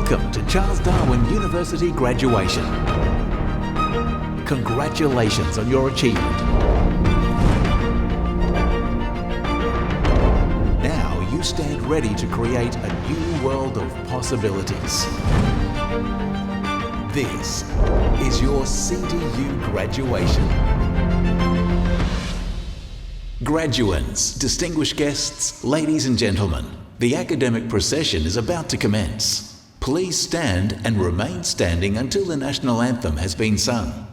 Welcome to Charles Darwin University graduation. Congratulations on your achievement. Now you stand ready to create a new world of possibilities. This is your CDU graduation. Graduands, distinguished guests, ladies and gentlemen, the academic procession is about to commence. Please stand and remain standing until the national anthem has been sung.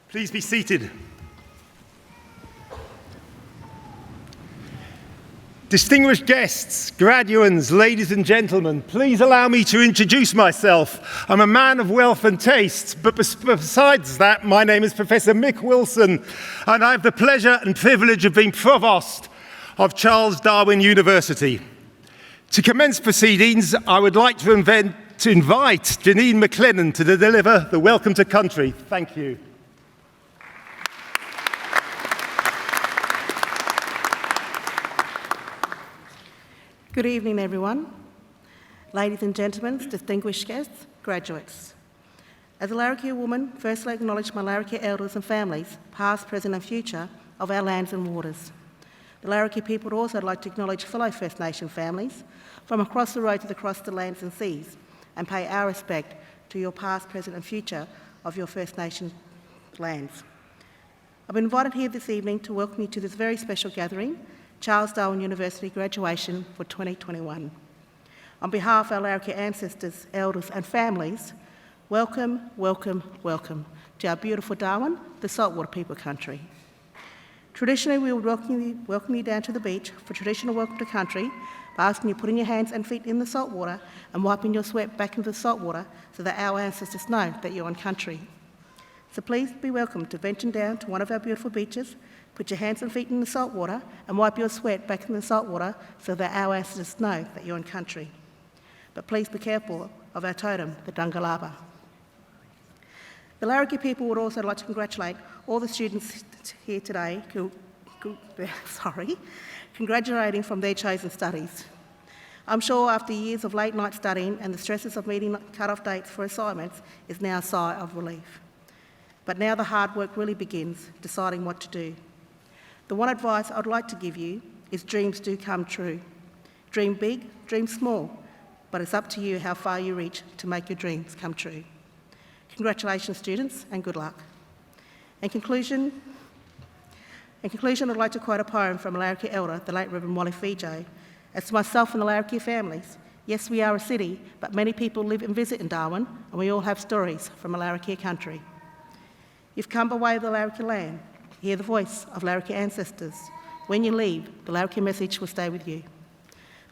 Please be seated. Distinguished guests, graduands, ladies and gentlemen, please allow me to introduce myself. I'm a man of wealth and taste, but besides that, my name is Professor Mick Wilson, and I have the pleasure and privilege of being Provost of Charles Darwin University. To commence proceedings, I would like to invite Janine McLennan to deliver the Welcome to Country. Thank you. Good evening, everyone. Ladies and gentlemen, distinguished guests, graduates. As a Larrakia woman, firstly I acknowledge my Larrakia elders and families, past, present and future, of our lands and waters. The Larrakia people would also like to acknowledge fellow First Nation families from across the road to across the lands and seas and pay our respect to your past, present and future of your First Nation lands. I've been invited here this evening to welcome you to this very special gathering, Charles Darwin University graduation for 2021. On behalf of our Larrakia ancestors, elders and families, welcome, welcome, welcome to our beautiful Darwin, the saltwater people country. Traditionally, we would welcome you down to the beach for traditional welcome to country by asking you to put in your hands and feet in the salt water and wiping your sweat back into the salt water so that our ancestors know that you're on country. So please be welcome to venture down to one of our beautiful beaches, put your hands and feet in the salt water and wipe your sweat back in the salt water so that our ancestors know that you're on country. But please be careful of our totem, the Dungalaba. The Larrakia people would also like to congratulate all the students here today, congratulating from their chosen studies. I'm sure after years of late night studying and the stresses of meeting cut-off dates for assignments is now a sigh of relief. But now the hard work really begins, deciding what to do. The one advice I'd like to give you is dreams do come true. Dream big, dream small, but it's up to you how far you reach to make your dreams come true. Congratulations, students, and good luck. In conclusion, I'd like to quote a poem from a Larrakia elder, the late Reverend Wally Fijay. As to myself and the Larrakia families, yes, we are a city, but many people live and visit in Darwin, and we all have stories from a Larrakia country. You've come by way of the Larrakia land. Hear the voice of Larrakia ancestors. When you leave, the Larrakia message will stay with you.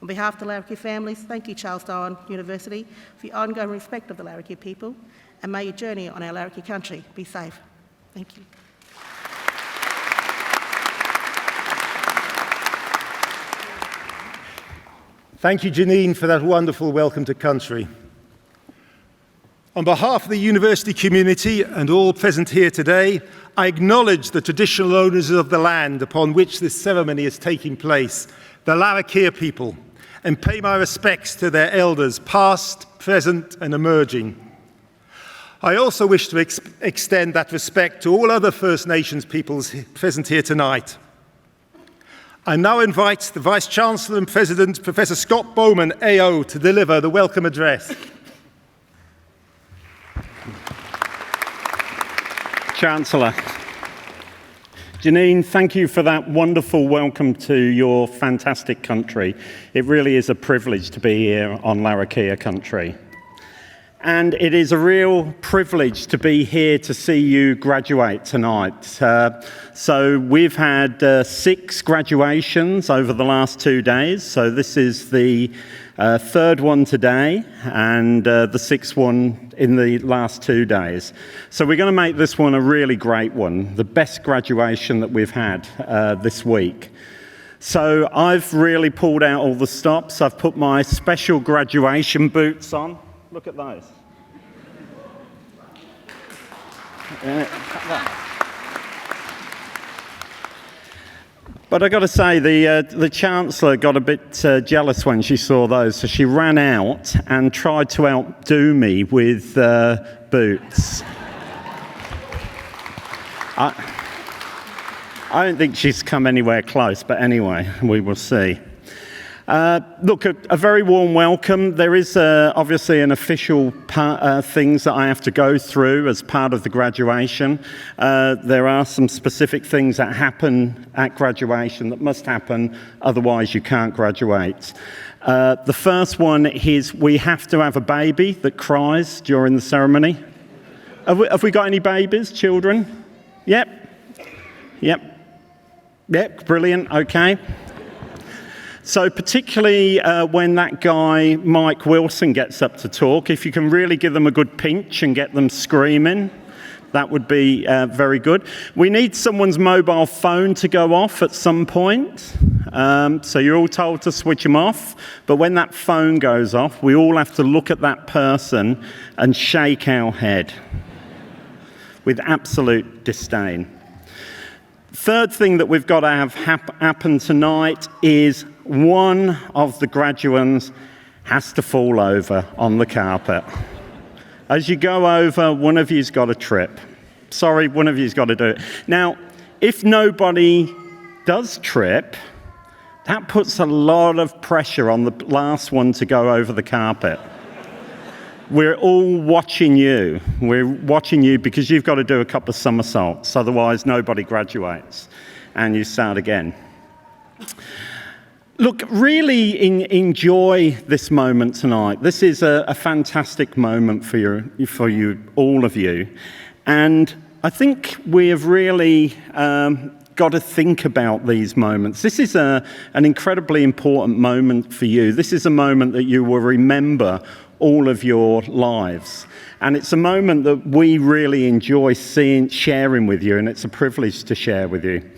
On behalf of the Larrakia families, thank you, Charles Darwin University, for your ongoing respect of the Larrakia people, and may your journey on our Larrakia country be safe. Thank you. Thank you, Janine, for that wonderful welcome to country. On behalf of the university community and all present here today, I acknowledge the traditional owners of the land upon which this ceremony is taking place, the Larrakia people, and pay my respects to their elders, past, present, and emerging. I also wish to extend that respect to all other First Nations peoples present here tonight. I now invite the Vice-Chancellor and President, Professor Scott Bowman, AO, to deliver the welcome address. Chancellor. Janine, thank you for that wonderful welcome to your fantastic country. It really is a privilege to be here on Larrakia country. And it is a real privilege to be here to see you graduate tonight. So we've had 6 graduations over the last 2 days. So this is the 3rd one today and the 6th one in the last 2 days. So we're going to make this one a really great one, the best graduation that we've had this week. So I've really pulled out all the stops. I've put my special graduation boots on. Look at those. But I got to say, the Chancellor got a bit jealous when she saw those, so she ran out and tried to outdo me with boots. I don't think she's come anywhere close, but anyway, we will see. Look, a very warm welcome. There is obviously an official things that I have to go through as part of the graduation. There are some specific things that happen at graduation that must happen, otherwise you can't graduate. The first one is we have to have a baby that cries during the ceremony. Have we got any babies, children? Yep, brilliant, okay. So particularly when that guy, Mike Wilson, gets up to talk, if you can really give them a good pinch and get them screaming, that would be very good. We need someone's mobile phone to go off at some point. So you're all told to switch them off. But when that phone goes off, we all have to look at that person and shake our head with absolute disdain. Third thing that we've got to have happen tonight is one of the graduates has to fall over on the carpet. As you go over, one of you's got to trip. Sorry, one of you's got to do it. Now, if nobody does trip, that puts a lot of pressure on the last one to go over the carpet. We're all watching you. We're watching you because you've got to do a couple of somersaults, otherwise nobody graduates and you start again. Look, really enjoy this moment tonight. This is a fantastic moment for you, all of you. And I think we have really got to think about these moments. This is an incredibly important moment for you. This is a moment that you will remember all of your lives. And it's a moment that we really enjoy sharing with you, and it's a privilege to share with you.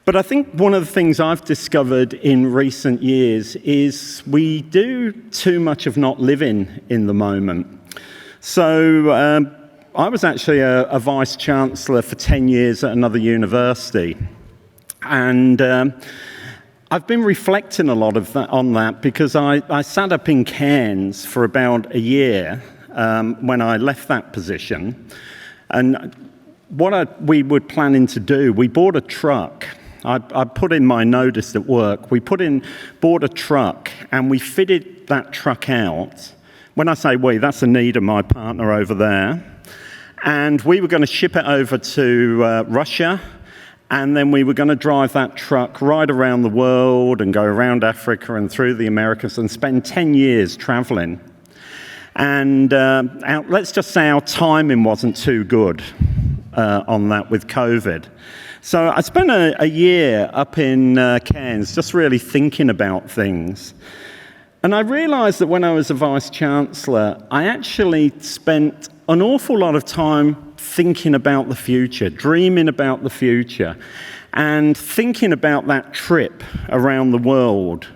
But I think one of the things I've discovered in recent years is we do too much of not living in the moment. So I was actually a vice-chancellor for 10 years at another university. And I've been reflecting a lot on that because I sat up in Cairns for about a year when I left that position. And what we were planning to do, we bought a truck. I put in my notice at work. We bought a truck and we fitted that truck out. When I say we, that's Anita, my partner over there. And we were going to ship it over to Russia, and then we were going to drive that truck right around the world and go around Africa and through the Americas and spend 10 years traveling. And let's just say our timing wasn't too good on that with COVID. So I spent a year up in Cairns just really thinking about things. And I realised that when I was a Vice-Chancellor, I actually spent an awful lot of time thinking about the future, dreaming about the future, and thinking about that trip around the world.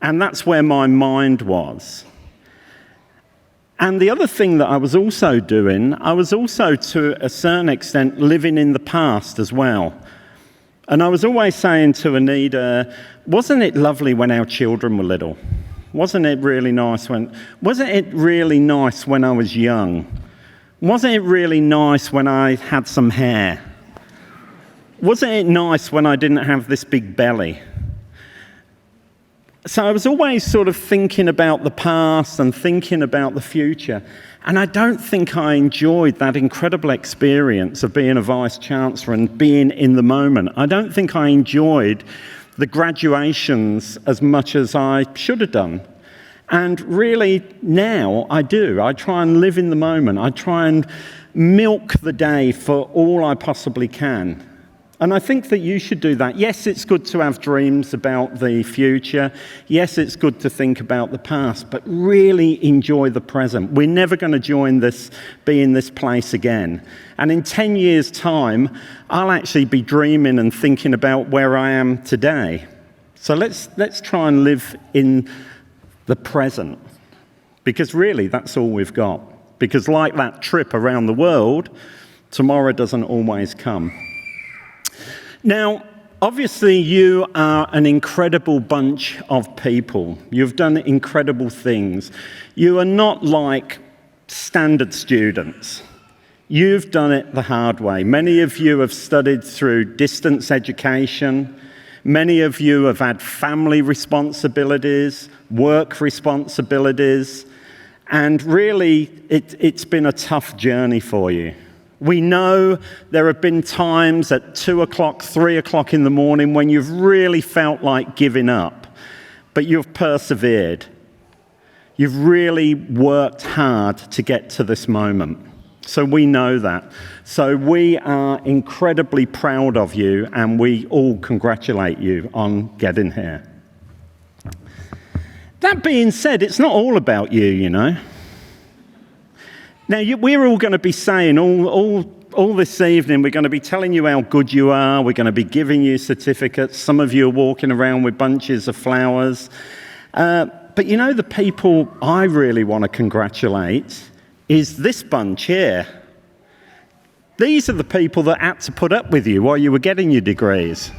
And that's where my mind was. And the other thing that I was also doing, I was also, to a certain extent, living in the past as well. And I was always saying to Anita, wasn't it lovely when our children were little? Wasn't it really nice when I was young? Wasn't it really nice when I had some hair? Wasn't it nice when I didn't have this big belly? So I was always sort of thinking about the past and thinking about the future. And I don't think I enjoyed that incredible experience of being a Vice-Chancellor and being in the moment. I don't think I enjoyed the graduations as much as I should have done. And really, now I do. I try and live in the moment. I try and milk the day for all I possibly can. And I think that you should do that. Yes, it's good to have dreams about the future. Yes, it's good to think about the past, but really enjoy the present. We're never going to be in this place again. And in 10 years' time, I'll actually be dreaming and thinking about where I am today. So let's try and live in the present, because really that's all we've got. Because like that trip around the world, tomorrow doesn't always come. Now, obviously you are an incredible bunch of people. You've done incredible things. You are not like standard students. You've done it the hard way. Many of you have studied through distance education. Many of you have had family responsibilities, work responsibilities, and really it's been a tough journey for you. We know there have been times at 2 o'clock, 3 o'clock in the morning when you've really felt like giving up, but you've persevered. You've really worked hard to get to this moment. So we know that. So we are incredibly proud of you, and we all congratulate you on getting here. That being said, it's not all about you, you know. Now, we're all going to be saying all this evening, we're going to be telling you how good you are. We're going to be giving you certificates. Some of you are walking around with bunches of flowers. But you know, the people I really want to congratulate is this bunch here. These are the people that had to put up with you while you were getting your degrees.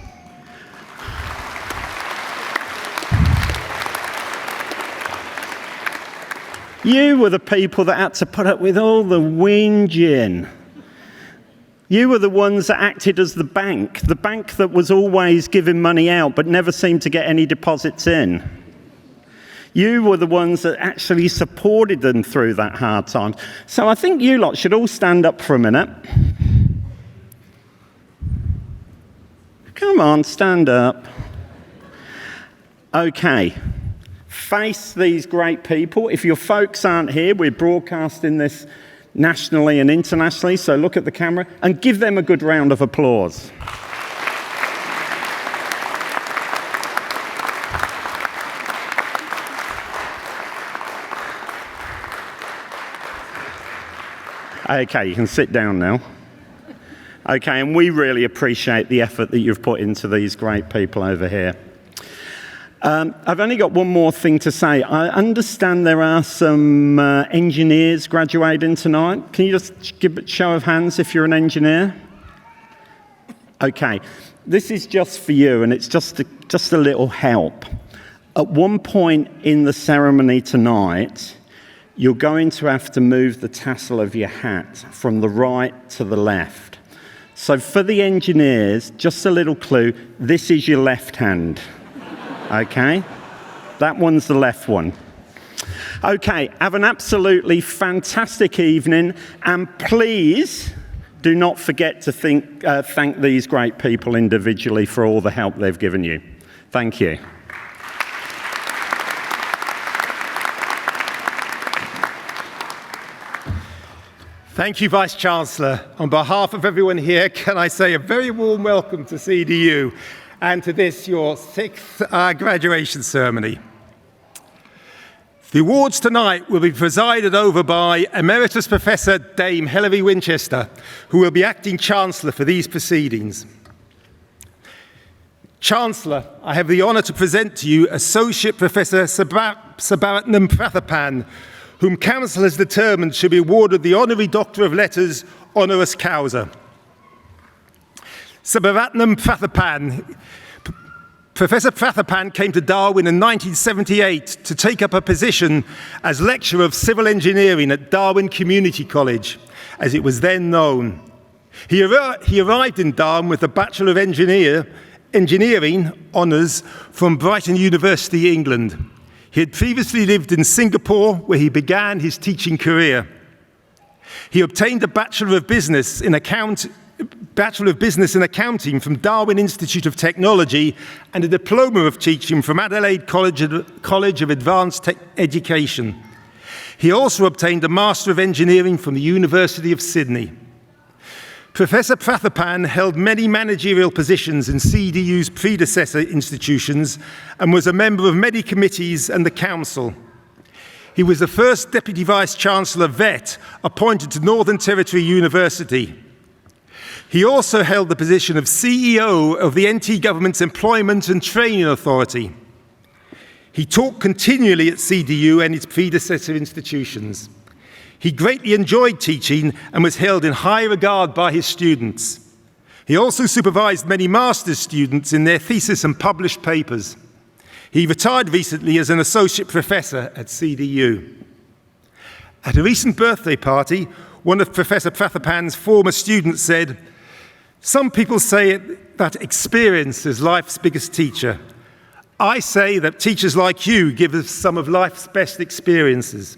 You were the people that had to put up with all the whinging. You were the ones that acted as the bank that was always giving money out but never seemed to get any deposits in. You were the ones that actually supported them through that hard time. So I think you lot should all stand up for a minute. Come on, stand up. Okay. Face these great people. If your folks aren't here, we're broadcasting this nationally and internationally, so look at the camera and give them a good round of applause. Okay, you can sit down now. Okay, and we really appreciate the effort that you've put into these great people over here. I've only got one more thing to say. I understand there are some engineers graduating tonight. Can you just give a show of hands if you're an engineer? Okay, this is just for you, and it's just a little help. At one point in the ceremony tonight, you're going to have to move the tassel of your hat from the right to the left. So for the engineers, just a little clue, this is your left hand. Okay? That one's the left one. Okay, have an absolutely fantastic evening, and please do not forget to thank these great people individually for all the help they've given you. Thank you. Thank you, Vice-Chancellor. On behalf of everyone here, can I say a very warm welcome to CDU and to this, your 6th graduation ceremony. The awards tonight will be presided over by Emeritus Professor Dame Hilary Winchester, who will be acting Chancellor for these proceedings. Chancellor, I have the honour to present to you Associate Professor Sabaratnam Prathapan, whom Council has determined should be awarded the Honorary Doctor of Letters honoris causa. Sabaratnam Prathapan. Professor Prathapan came to Darwin in 1978 to take up a position as Lecturer of Civil Engineering at Darwin Community College, as it was then known. He arrived in Darwin with a Bachelor of Engineering honours from Brighton University, England. He had previously lived in Singapore, where he began his teaching career. He obtained a Bachelor of Business in Accounting from Darwin Institute of Technology and a Diploma of Teaching from Adelaide College of Advanced Education. He also obtained a Master of Engineering from the University of Sydney. Professor Prathapan held many managerial positions in CDU's predecessor institutions and was a member of many committees and the Council. He was the first Deputy Vice-Chancellor VET appointed to Northern Territory University. He also held the position of CEO of the NT Government's Employment and Training Authority. He taught continually at CDU and its predecessor institutions. He greatly enjoyed teaching and was held in high regard by his students. He also supervised many master's students in their thesis and published papers. He retired recently as an associate professor at CDU. At a recent birthday party, one of Professor Prathapan's former students said, "Some people say that experience is life's biggest teacher. I say that teachers like you give us some of life's best experiences."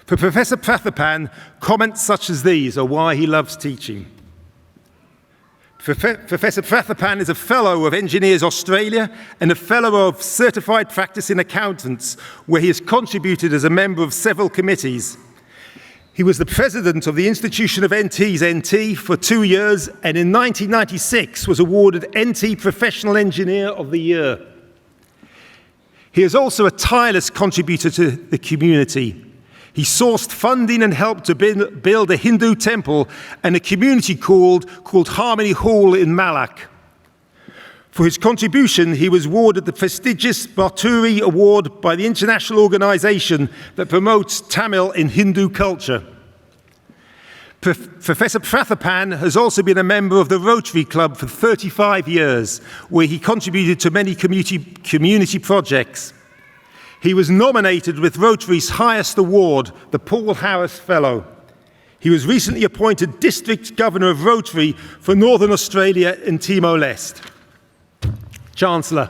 For Professor Prathapan, comments such as these are why he loves teaching. Professor Prathapan is a Fellow of Engineers Australia and a Fellow of Certified Practicing Accountants, where he has contributed as a member of several committees. He was the President of the Institution of NT's NT for 2 years, and in 1996 was awarded NT Professional Engineer of the Year. He is also a tireless contributor to the community. He sourced funding and helped to build a Hindu temple and a community called Harmony Hall in Malak. For his contribution, he was awarded the prestigious Bharturi Award by the international organization that promotes Tamil in Hindu culture. Professor Prathapan has also been a member of the Rotary Club for 35 years, where he contributed to many community projects. He was nominated with Rotary's highest award, the Paul Harris Fellow. He was recently appointed District Governor of Rotary for Northern Australia and Timor-Leste. Chancellor.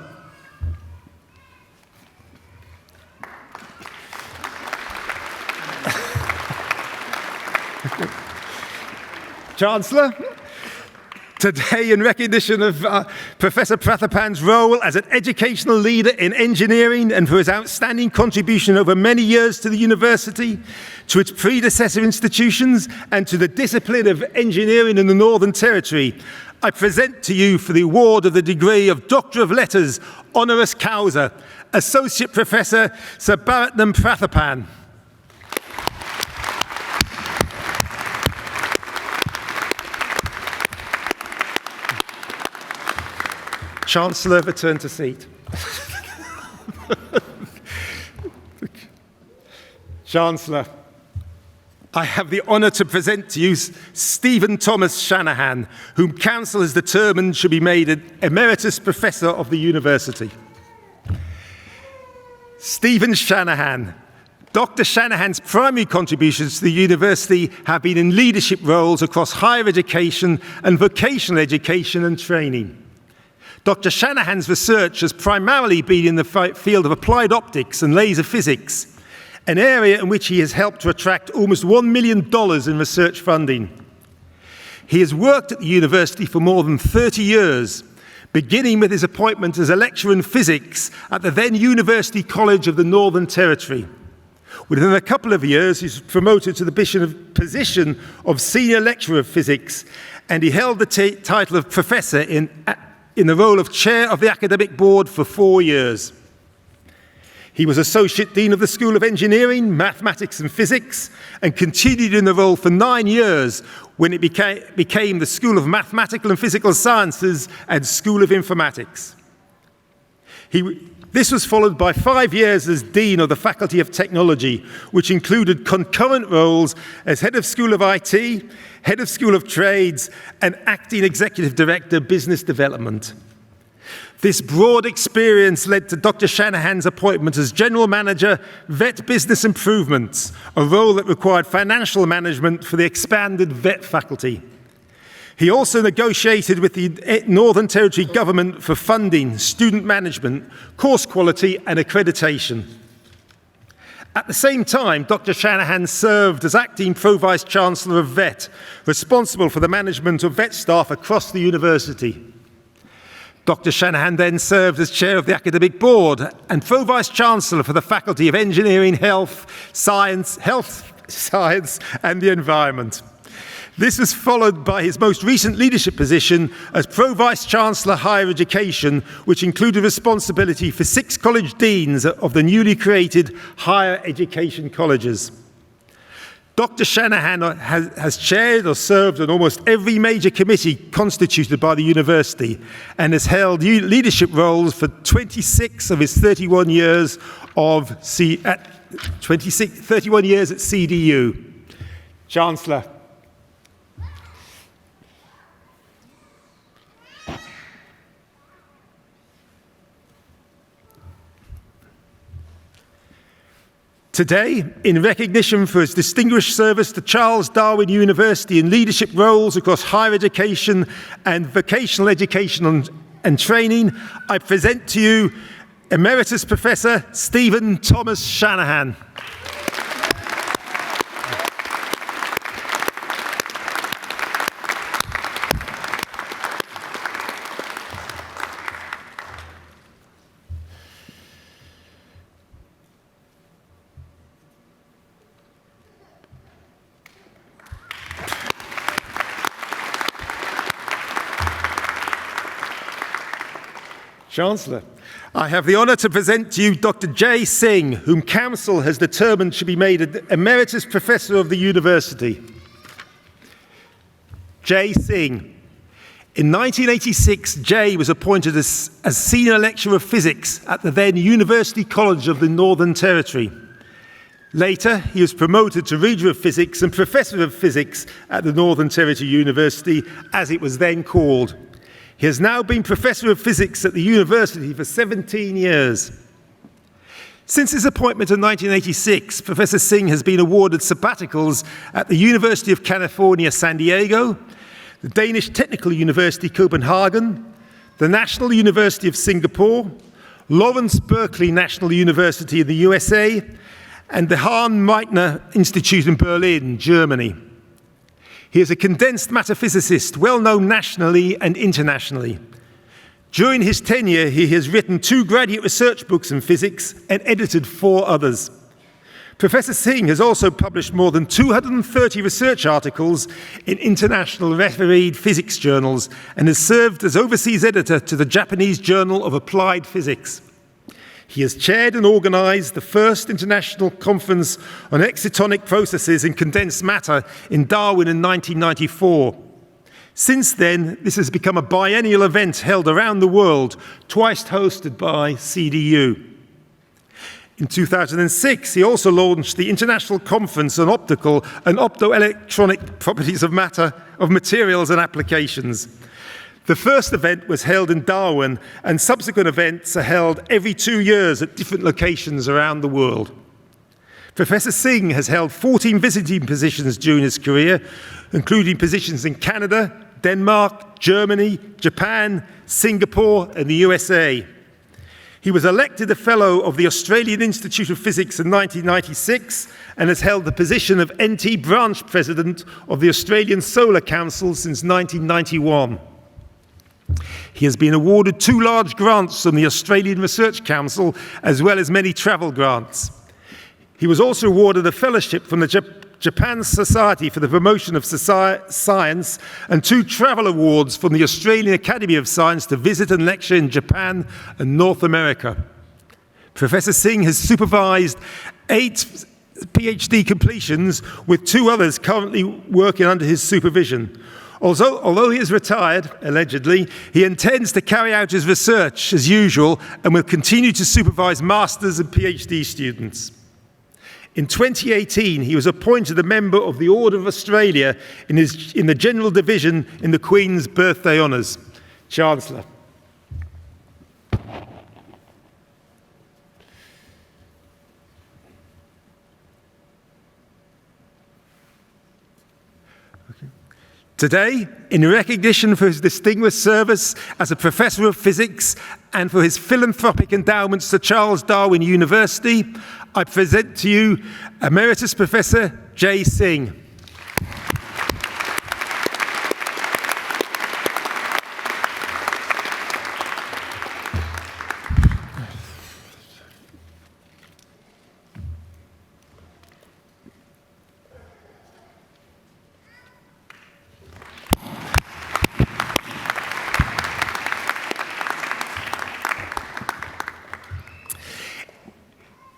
Chancellor, today, in recognition of Professor Prathapan's role as an educational leader in engineering and for his outstanding contribution over many years to the university, to its predecessor institutions, and to the discipline of engineering in the Northern Territory, I present to you for the award of the degree of Doctor of Letters, honoris causa, Associate Professor Sabaratnam Prathapan. Chancellor, return to seat. Chancellor, I have the honour to present to you Stephen Thomas Shanahan, whom Council has determined should be made an Emeritus Professor of the University. Stephen Shanahan. Dr. Shanahan's primary contributions to the university have been in leadership roles across higher education and vocational education and training. Dr. Shanahan's research has primarily been in the field of applied optics and laser physics, an area in which he has helped to attract almost $1 million in research funding. He has worked at the university for more than 30 years, beginning with his appointment as a lecturer in physics at the then University College of the Northern Territory. Within a couple of years, he was promoted to the position of Senior Lecturer of Physics, and he held the title of Professor in the role of Chair of the Academic Board for 4 years. He was Associate Dean of the School of Engineering, Mathematics and Physics, and continued in the role for 9 years when it became the School of Mathematical and Physical Sciences and School of Informatics. This was followed by 5 years as Dean of the Faculty of Technology, which included concurrent roles as Head of School of IT, Head of School of Trades, and Acting Executive Director, Business Development. This broad experience led to Dr. Shanahan's appointment as General Manager, Vet Business Improvements, a role that required financial management for the expanded vet faculty. He also negotiated with the Northern Territory Government for funding, student management, course quality and accreditation. At the same time, Dr. Shanahan served as Acting Pro-Vice Chancellor of Vet, responsible for the management of vet staff across the university. Dr. Shanahan then served as Chair of the Academic Board and Pro-Vice Chancellor for the Faculty of Engineering, Health Science and the Environment. This was followed by his most recent leadership position as Pro-Vice Chancellor Higher Education, which included responsibility for 6 college deans of the newly created higher education colleges. Dr. Shanahan has chaired or served on almost every major committee constituted by the university and has held leadership roles for 26 of his 31 years at CDU. Chancellor. Today, in recognition for his distinguished service to Charles Darwin University in leadership roles across higher education and vocational education and training, I present to you Emeritus Professor Stephen Thomas Shanahan. Chancellor, I have the honour to present to you Dr. Jay Singh, whom Council has determined should be made an Emeritus Professor of the University. Jay Singh. In 1986, Jay was appointed as Senior Lecturer of Physics at the then University College of the Northern Territory. Later, he was promoted to Reader of Physics and Professor of Physics at the Northern Territory University, as it was then called. He has now been Professor of Physics at the university for 17 years. Since his appointment in 1986, Professor Singh has been awarded sabbaticals at the University of California, San Diego, the Danish Technical University, Copenhagen, the National University of Singapore, Lawrence Berkeley National University in the USA, and the Hahn-Meitner Institute in Berlin, Germany. He is a condensed matter physicist, well known nationally and internationally. During his tenure, he has written 2 graduate research books in physics and edited 4 others. Professor Singh has also published more than 230 research articles in international refereed physics journals and has served as overseas editor to the Japanese Journal of Applied Physics. He has chaired and organised the first international conference on excitonic processes in condensed matter in Darwin in 1994. Since then, this has become a biennial event held around the world, twice hosted by CDU. In 2006, he also launched the International Conference on Optical and Optoelectronic Properties of Matter, of Materials and Applications. The first event was held in Darwin, and subsequent events are held every 2 years at different locations around the world. Professor Singh has held 14 visiting positions during his career, including positions in Canada, Denmark, Germany, Japan, Singapore, and the USA. He was elected a Fellow of the Australian Institute of Physics in 1996 and has held the position of NT Branch President of the Australian Solar Council since 1991. He has been awarded 2 large grants from the Australian Research Council, as well as many travel grants. He was also awarded a fellowship from the Japan Society for the Promotion of Science and 2 travel awards from the Australian Academy of Science to visit and lecture in Japan and North America. Professor Singh has supervised 8 PhD completions, with 2 others currently working under his supervision. Although he is retired, allegedly, he intends to carry out his research as usual and will continue to supervise Masters and PhD students. In 2018, he was appointed a member of the Order of Australia in the General Division in the Queen's Birthday Honours. Chancellor. Today, in recognition for his distinguished service as a Professor of Physics and for his philanthropic endowments to Charles Darwin University, I present to you Emeritus Professor Jay Singh.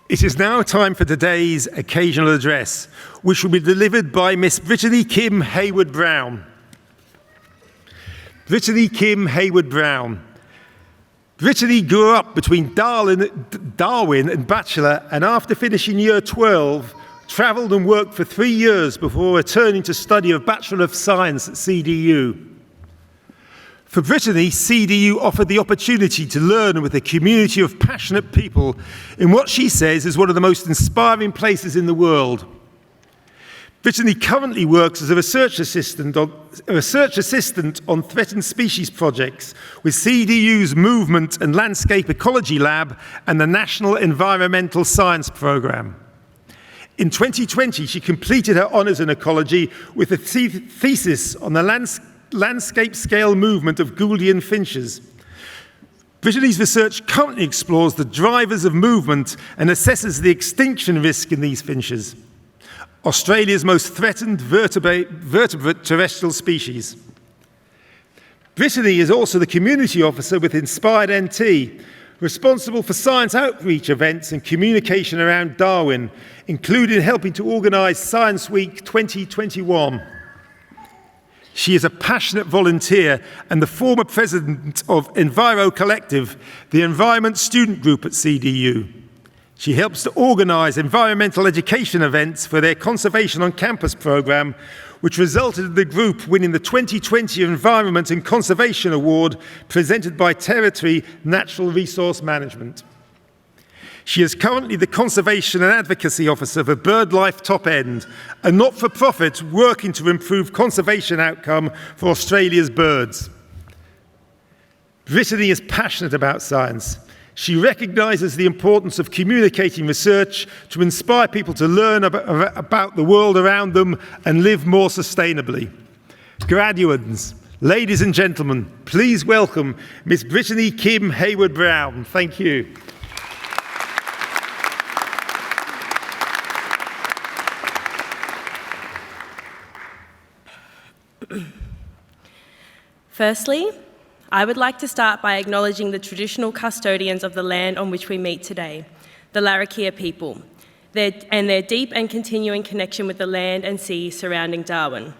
It is now time for today's occasional address, which will be delivered by Miss Brittany Kim Hayward-Brown. Brittany Kim Hayward-Brown. Brittany grew up between Darwin and Bachelor, and after finishing year 12, travelled and worked for 3 years before returning to study a Bachelor of Science at CDU. For Brittany, CDU offered the opportunity to learn with a community of passionate people in what she says is one of the most inspiring places in the world. Brittany currently works as a research assistant on threatened species projects with CDU's Movement and Landscape Ecology Lab and the National Environmental Science Programme. In 2020, she completed her honours in ecology with a thesis on the landscape scale movement of Gouldian finches. Brittany's research currently explores the drivers of movement and assesses the extinction risk in these finches, Australia's most threatened vertebrate terrestrial species. Brittany is also the community officer with Inspired NT, responsible for science outreach events and communication around Darwin, including helping to organise Science Week 2021. She is a passionate volunteer and the former president of Enviro Collective, the environment student group at CDU. She helps to organise environmental education events for their Conservation on Campus programme, which resulted in the group winning the 2020 Environment and Conservation Award presented by Territory Natural Resource Management. She is currently the Conservation and Advocacy Officer for BirdLife Top End, a not-for-profit working to improve conservation outcome for Australia's birds. Brittany is passionate about science. She recognises the importance of communicating research to inspire people to learn about the world around them and live more sustainably. Graduates, ladies and gentlemen, please welcome Miss Brittany Kim Hayward-Brown. Thank you. Firstly, I would like to start by acknowledging the traditional custodians of the land on which we meet today, the Larrakia people, and their deep and continuing connection with the land and sea surrounding Darwin.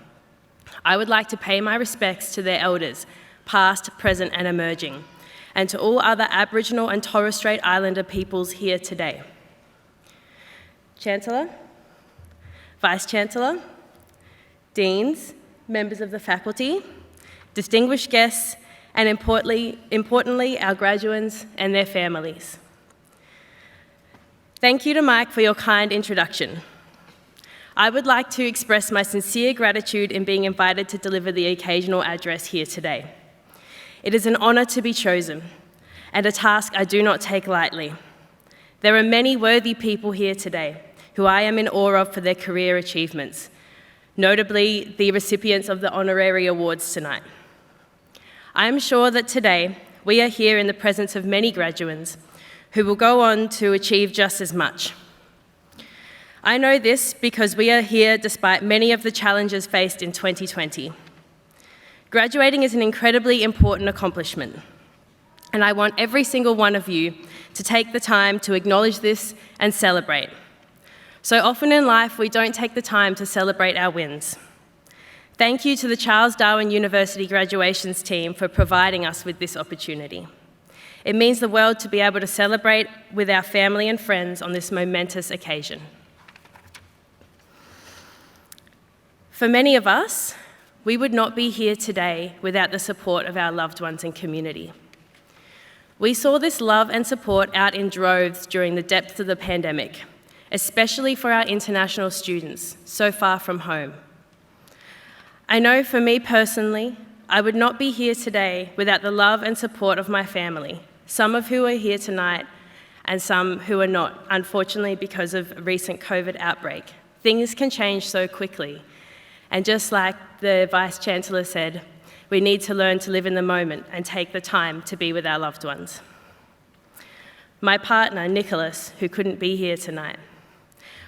I would like to pay my respects to their elders, past, present and emerging, and to all other Aboriginal and Torres Strait Islander peoples here today. Chancellor, Vice-Chancellor, Deans, members of the faculty, distinguished guests, and importantly, our graduates and their families. Thank you to Mike for your kind introduction. I would like to express my sincere gratitude in being invited to deliver the occasional address here today. It is an honour to be chosen, and a task I do not take lightly. There are many worthy people here today who I am in awe of for their career achievements, notably the recipients of the honorary awards tonight. I am sure that today we are here in the presence of many graduates who will go on to achieve just as much. I know this because we are here despite many of the challenges faced in 2020. Graduating is an incredibly important accomplishment, and I want every single one of you to take the time to acknowledge this and celebrate. So often in life, we don't take the time to celebrate our wins. Thank you to the Charles Darwin University graduations team for providing us with this opportunity. It means the world to be able to celebrate with our family and friends on this momentous occasion. For many of us, we would not be here today without the support of our loved ones and community. We saw this love and support out in droves during the depths of the pandemic, especially for our international students so far from home. I know for me personally, I would not be here today without the love and support of my family, some of who are here tonight and some who are not, unfortunately because of a recent COVID outbreak. Things can change so quickly. And just like the Vice-Chancellor said, we need to learn to live in the moment and take the time to be with our loved ones. My partner, Nicholas, who couldn't be here tonight,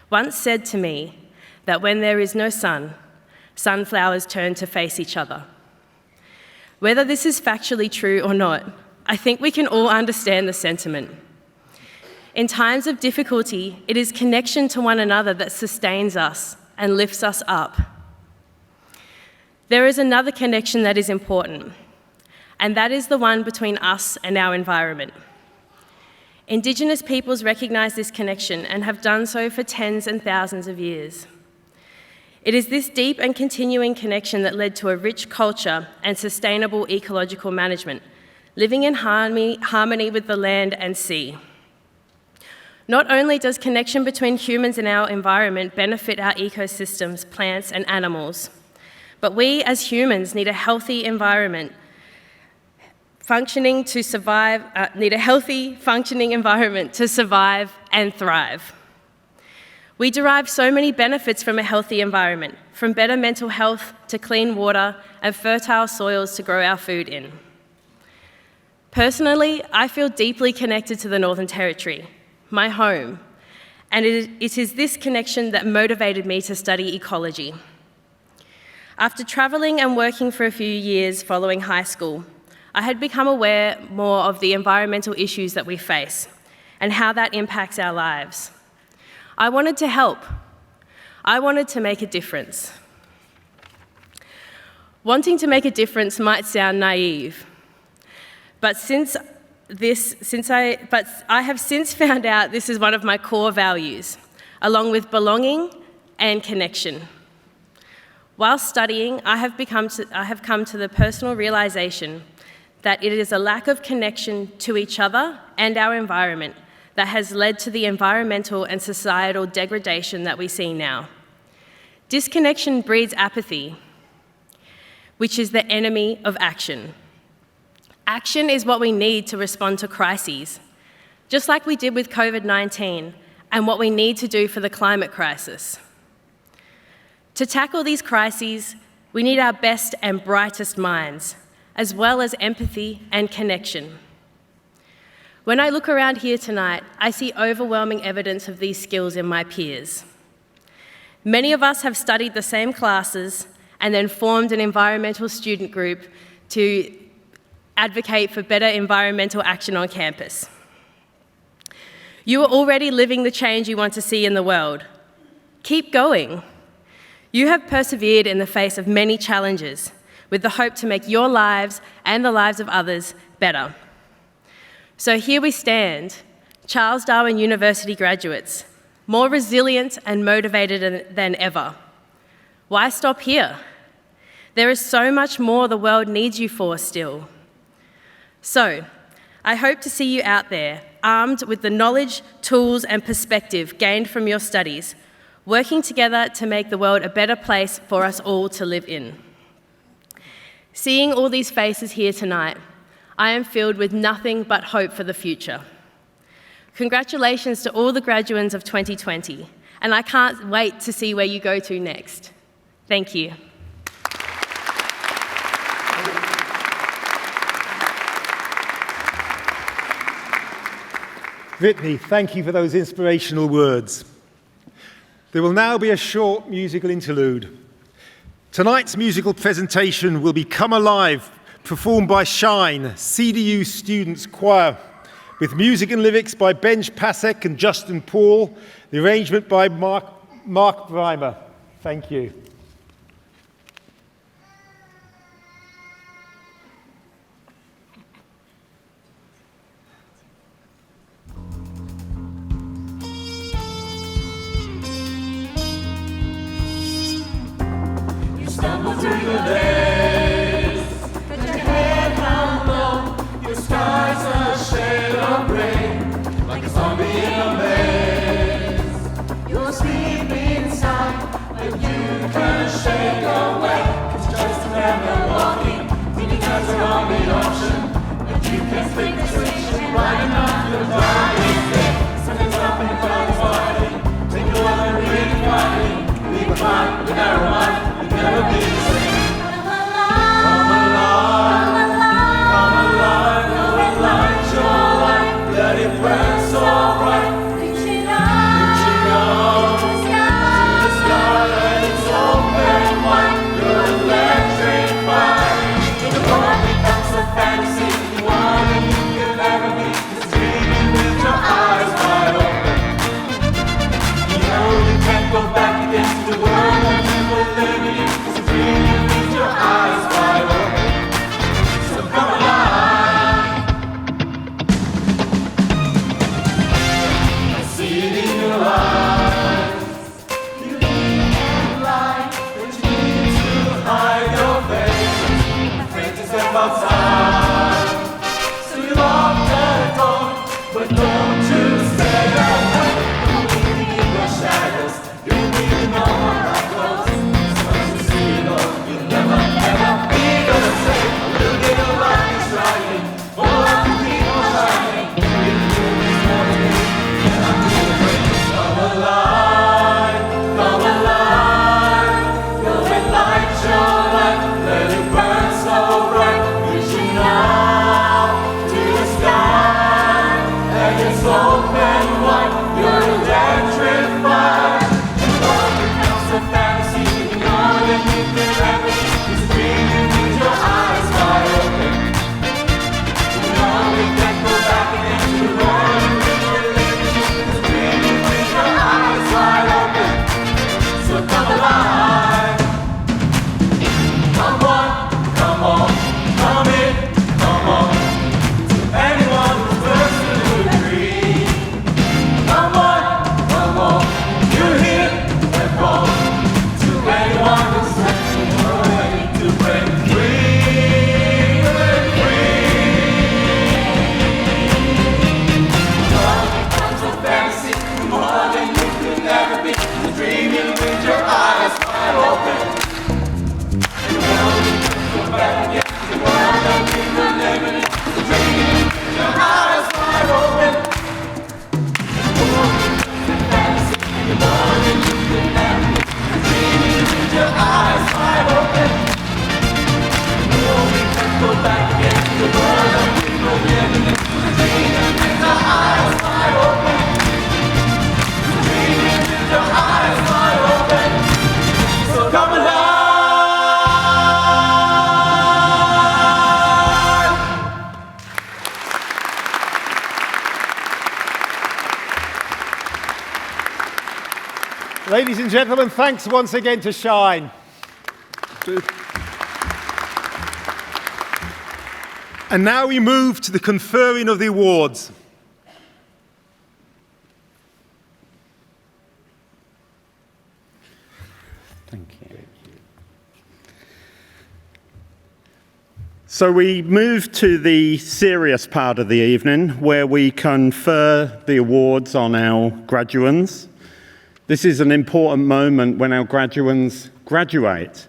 once said to me that when there is no sun, sunflowers turn to face each other. Whether this is factually true or not, I think we can all understand the sentiment. In times of difficulty, it is connection to one another that sustains us and lifts us up. There is another connection that is important, and that is the one between us and our environment. Indigenous peoples recognise this connection and have done so for tens and thousands of years. It is this deep and continuing connection that led to a rich culture and sustainable ecological management, living in harmony with the land and sea. Not only does connection between humans and our environment benefit our ecosystems, plants and animals, but we as humans need a healthy environment functioning to survive, and thrive. We derive so many benefits from a healthy environment, from better mental health to clean water and fertile soils to grow our food in. Personally, I feel deeply connected to the Northern Territory, my home, and it is this connection that motivated me to study ecology. After travelling and working for a few years following high school, I had become aware more of the environmental issues that we face and how that impacts our lives. I wanted to help. I wanted to make a difference. Wanting to make a difference might sound naive, but I have since found out this is one of my core values, along with belonging and connection. While studying, I have come to the personal realisation that it is a lack of connection to each other and our environment that has led to the environmental and societal degradation that we see now. Disconnection breeds apathy, which is the enemy of action. Action is what we need to respond to crises, just like we did with COVID-19 and what we need to do for the climate crisis. To tackle these crises, we need our best and brightest minds, as well as empathy and connection. When I look around here tonight, I see overwhelming evidence of these skills in my peers. Many of us have studied the same classes and then formed an environmental student group to advocate for better environmental action on campus. You are already living the change you want to see in the world. Keep going. You have persevered in the face of many challenges with the hope to make your lives and the lives of others better. So here we stand, Charles Darwin University graduates, more resilient and motivated than ever. Why stop here? There is so much more the world needs you for still. So, I hope to see you out there, armed with the knowledge, tools, and perspective gained from your studies, working together to make the world a better place for us all to live in. Seeing all these faces here tonight, I am filled with nothing but hope for the future. Congratulations to all the graduates of 2020, and I can't wait to see where you go to next. Thank you. Whitney, thank you for those inspirational words. There will now be a short musical interlude. Tonight's musical presentation will be Come Alive, performed by Shine, CDU Students Choir, with music and lyrics by Benj Pasek and Justin Paul, the arrangement by Mark Breimer. Thank you. Stumble through your days, put your head down low, your scars a shade of gray, like a zombie in a maze. You'll sleep inside, but you can't shake away. It's just another walking, meaning that's your only option. But you can flick the switch and right enough your darkest day. Something's up in your body's body, take a walk and really find it. Leave behind the narrow mind. Never be the same. Come alive, no light your life, let it burn so bright. Reaching up to the sky, and it's open wide. You're electrified. The world becomes a fantasy, the one that you could never be. Just dreaming with Ladies and gentlemen, thanks once again to Shine. And now we move to the conferring of the awards. Thank you. So we move to the serious part of the evening, where we confer the awards on our graduands. This is an important moment when our graduands graduate.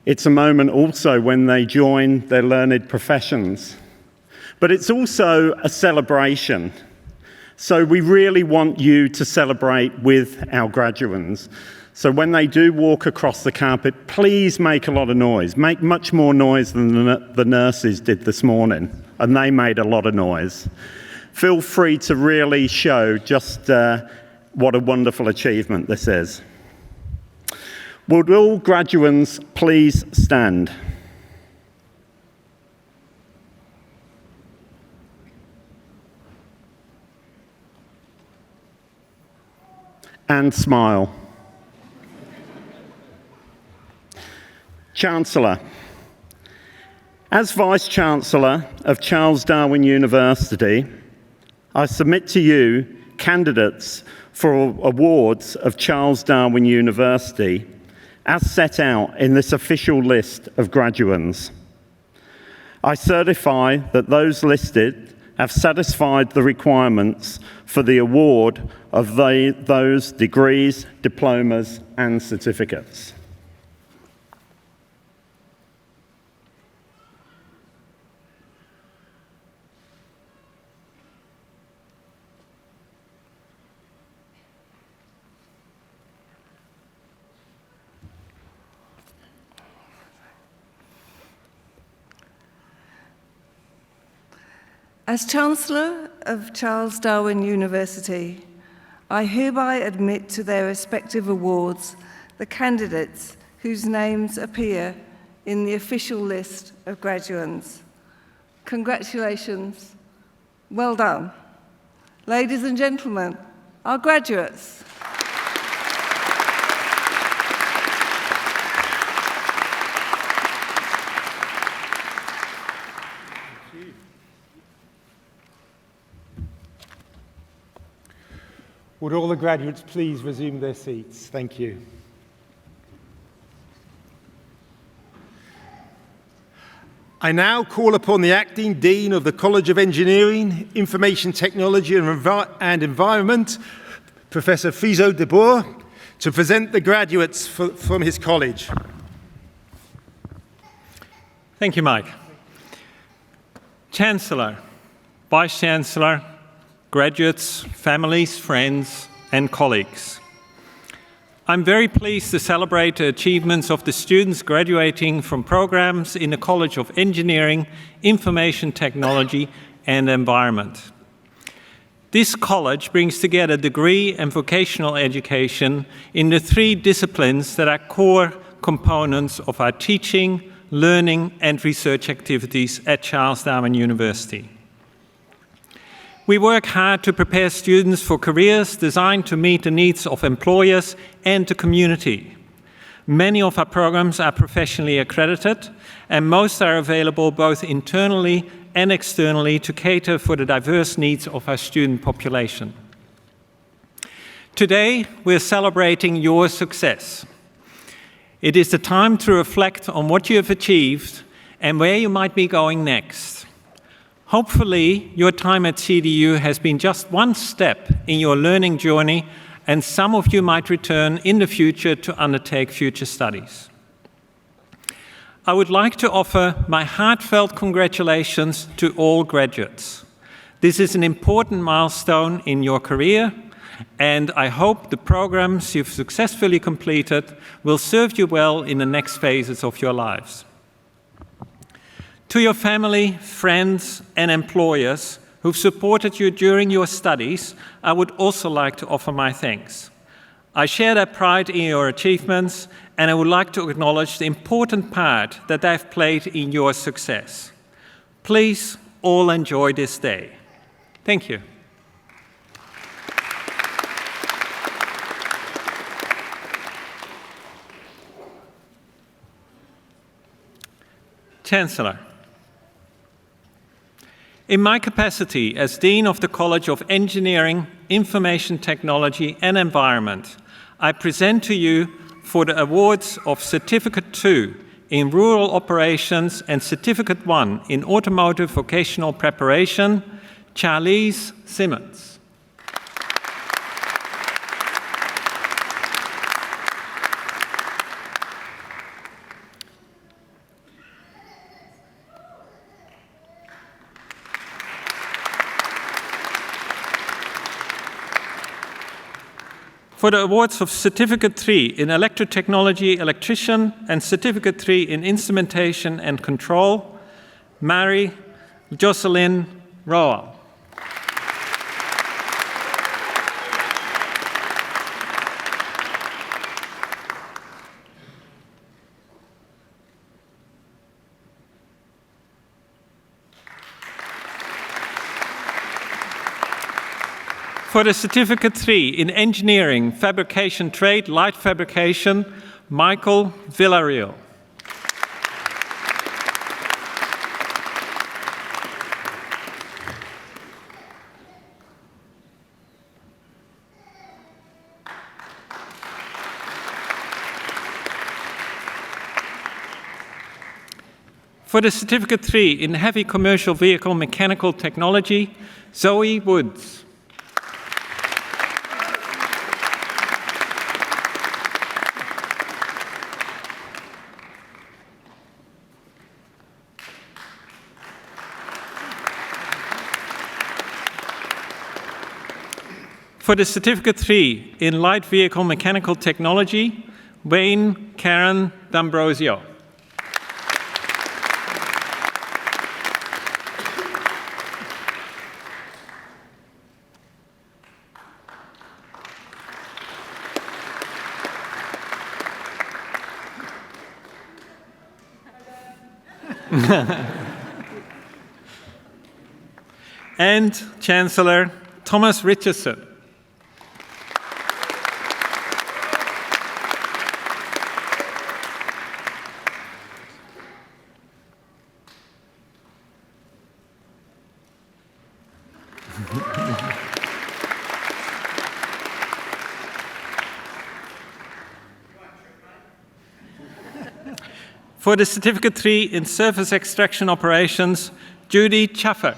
It's a moment also when they join their learned professions. But it's also a celebration. So we really want you to celebrate with our graduands. So when they do walk across the carpet, please make a lot of noise. Make much more noise than the nurses did this morning, and they made a lot of noise. Feel free to really show just what a wonderful achievement this is. Would all graduands please stand? And smile. Chancellor. As Vice-Chancellor of Charles Darwin University, I submit to you candidates for awards of Charles Darwin University as set out in this official list of graduands. I certify that those listed have satisfied the requirements for the award of those degrees, diplomas and certificates. As Chancellor of Charles Darwin University, I hereby admit to their respective awards the candidates whose names appear in the official list of graduands. Congratulations. Well done. Ladies and gentlemen, our graduates. Would all the graduates please resume their seats? Thank you. I now call upon the Acting Dean of the College of Engineering, Information Technology and Environment, Professor Friso de Boer, to present the graduates from his college. Thank you, Mike. Chancellor, Vice-Chancellor, graduates, families, friends, and colleagues. I'm very pleased to celebrate the achievements of the students graduating from programs in the College of Engineering, Information Technology, and Environment. This college brings together degree and vocational education in the three disciplines that are core components of our teaching, learning, and research activities at Charles Darwin University. We work hard to prepare students for careers designed to meet the needs of employers and the community. Many of our programs are professionally accredited, and most are available both internally and externally to cater for the diverse needs of our student population. Today, we're celebrating your success. It is the time to reflect on what you have achieved and where you might be going next. Hopefully, your time at CDU has been just one step in your learning journey, and some of you might return in the future to undertake future studies. I would like to offer my heartfelt congratulations to all graduates. This is an important milestone in your career, and I hope the programs you've successfully completed will serve you well in the next phases of your lives. To your family, friends, and employers who've supported you during your studies, I would also like to offer my thanks. I share their pride in your achievements, and I would like to acknowledge the important part that they've played in your success. Please all enjoy this day. Thank you. Chancellor, in my capacity as Dean of the College of Engineering, Information Technology and Environment, I present to you for the awards of Certificate 2 in Rural Operations and Certificate 1 in Automotive Vocational Preparation, Charlize Simmons. For the awards of Certificate 3 in Electrotechnology, Electrician, and Certificate 3 in Instrumentation and Control, Mary Jocelyn Roa. For the Certificate 3 in Engineering, Fabrication Trade, Light Fabrication, Michael Villarreal. For the Certificate 3 in Heavy Commercial Vehicle Mechanical Technology, Zoe Woods. For the Certificate 3 in Light Vehicle Mechanical Technology, Wayne Karen D'Ambrosio. And Chancellor Thomas Richardson. For the Certificate 3 in Surface Extraction Operations, Judy Chaffer.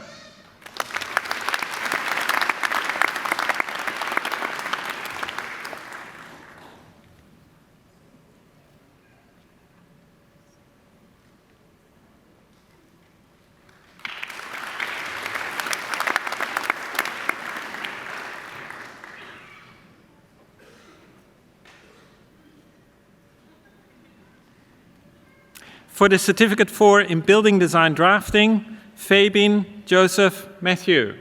For the Certificate 4 in Building Design Drafting, Fabian Joseph Matthew.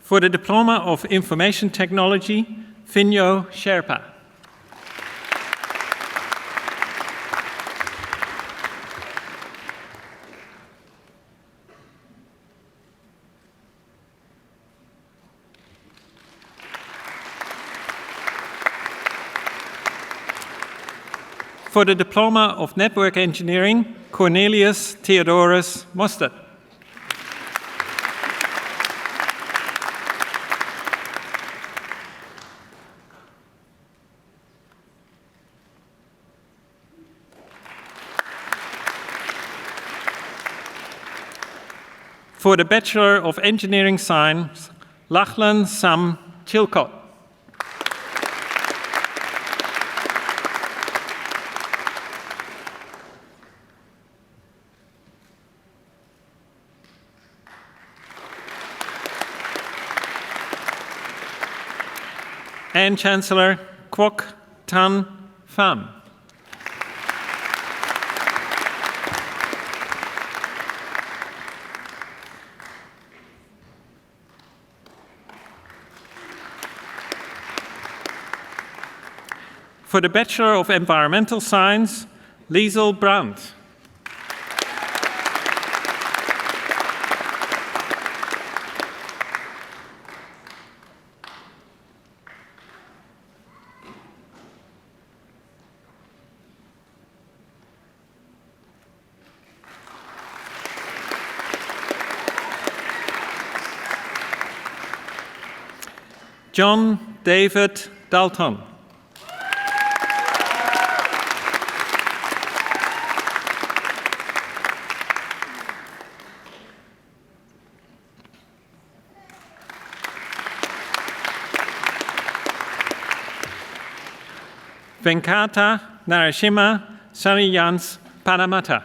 For the Diploma of Information Technology, Finyo Sherpa. For the Diploma of Network Engineering, Cornelius Theodorus Mostert. For the Bachelor of Engineering Science, Lachlan Sam Chilcott. And Chancellor Kwok Tan Pham. For the Bachelor of Environmental Science, Liesel Brandt. John David Dalton. Venkata Narasimha Sariyans Paramata.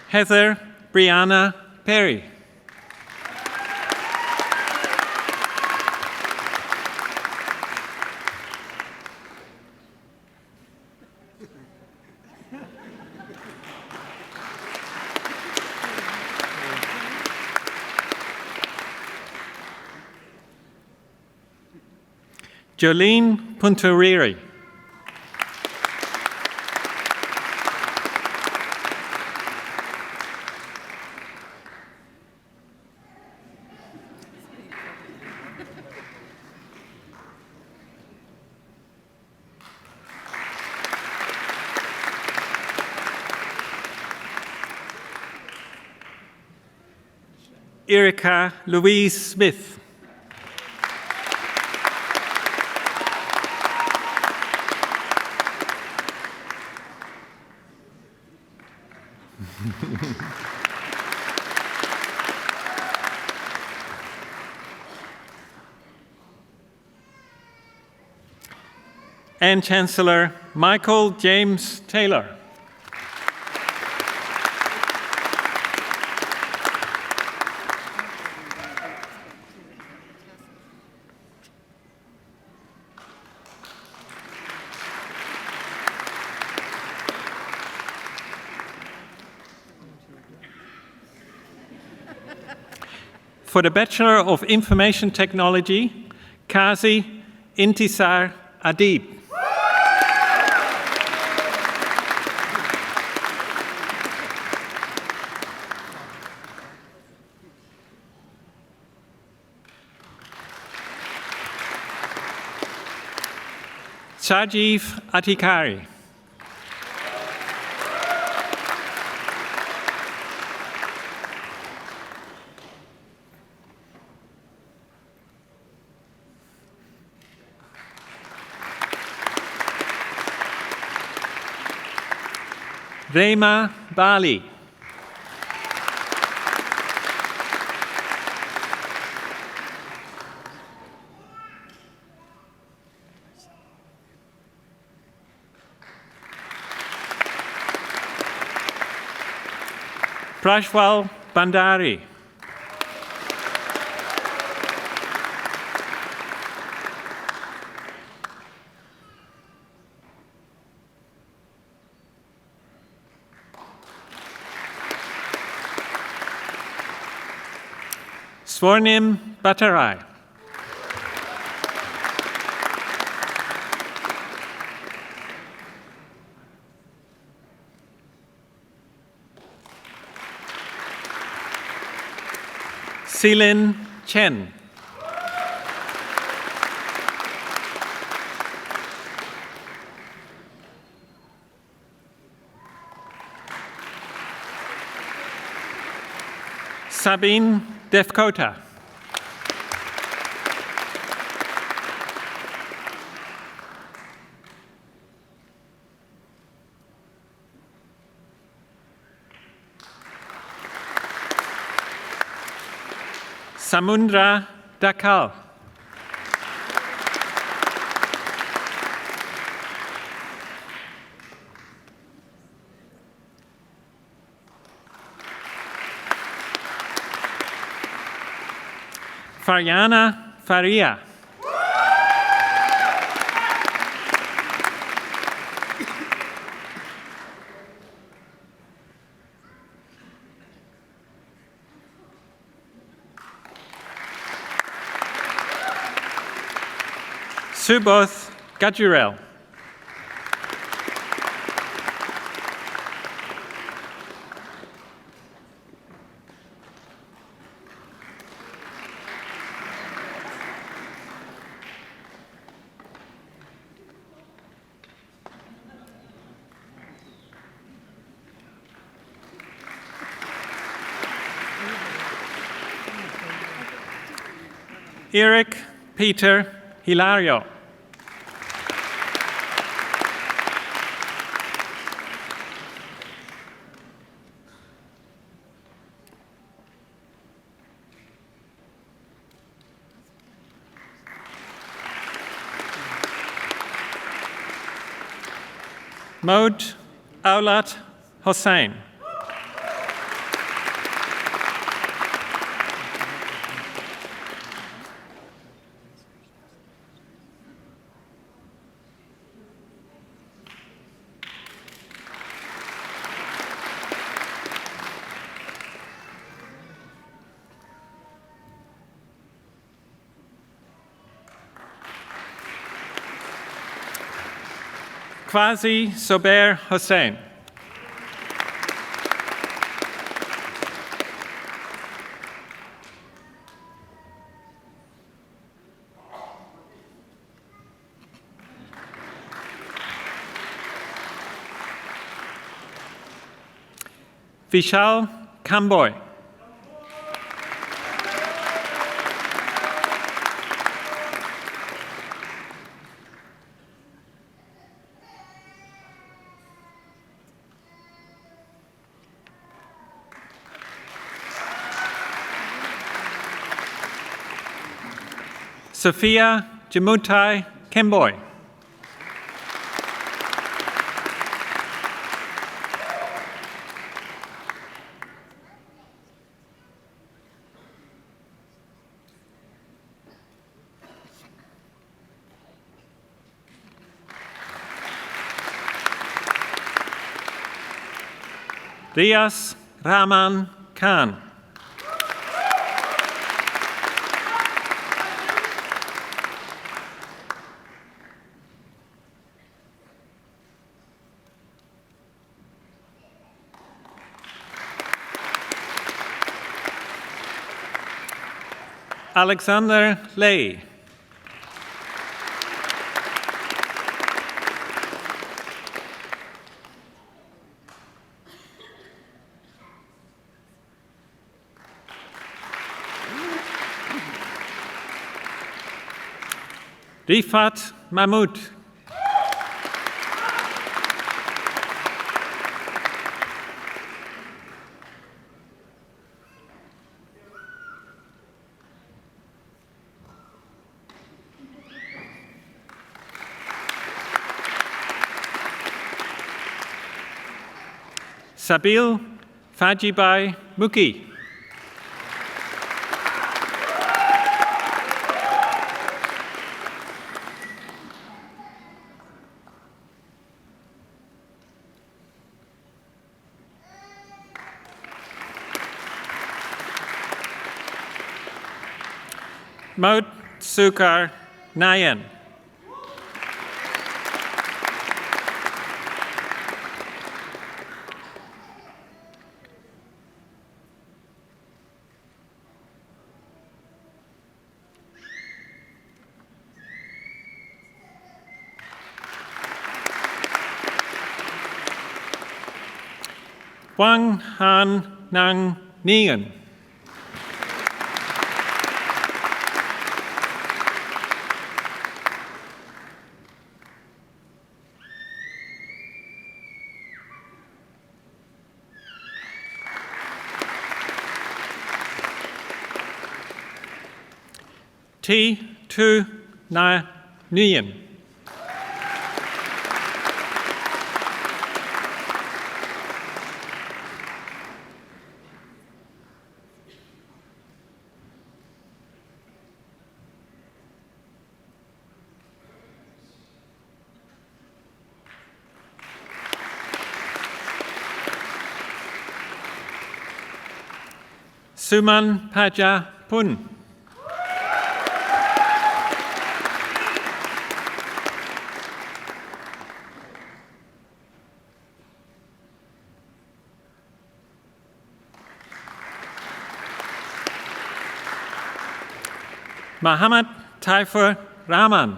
Heather Brianna Perry. Jolene Punturiri. Erica Louise Smith. And Chancellor Michael James Taylor. For the Bachelor of Information Technology, Kazi Intisar Adib. Sajiv Atikari. Rema Bali. Prashwal Bandari. Swarnim Bhattarai. Celine Chen. Sabine Defkota. Samundra Dakal. Faryana Faria. Suboth Gadurel. Eric Peter Hilario. Maud Aulat Hossain. Quasi Sober Hossain. Vishal Kamboy. Sophia Jamutai Kemboy. Rias Rahman Khan. Alexander Lay. Rifat Mahmoud. Sabil Fajibai Muki. Maud Sukar Nayan. Wang Han Nang Nian. T. Tu Na Nguyen. Suman Paja Pun. Muhammad Taifur Rahman.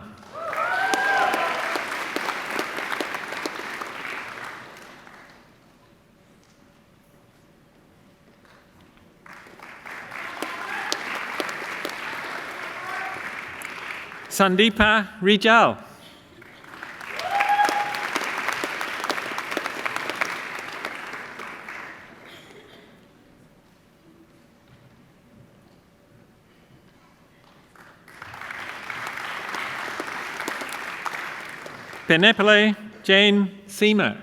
Sandeepa Rijal. Penepele Jane Seamer.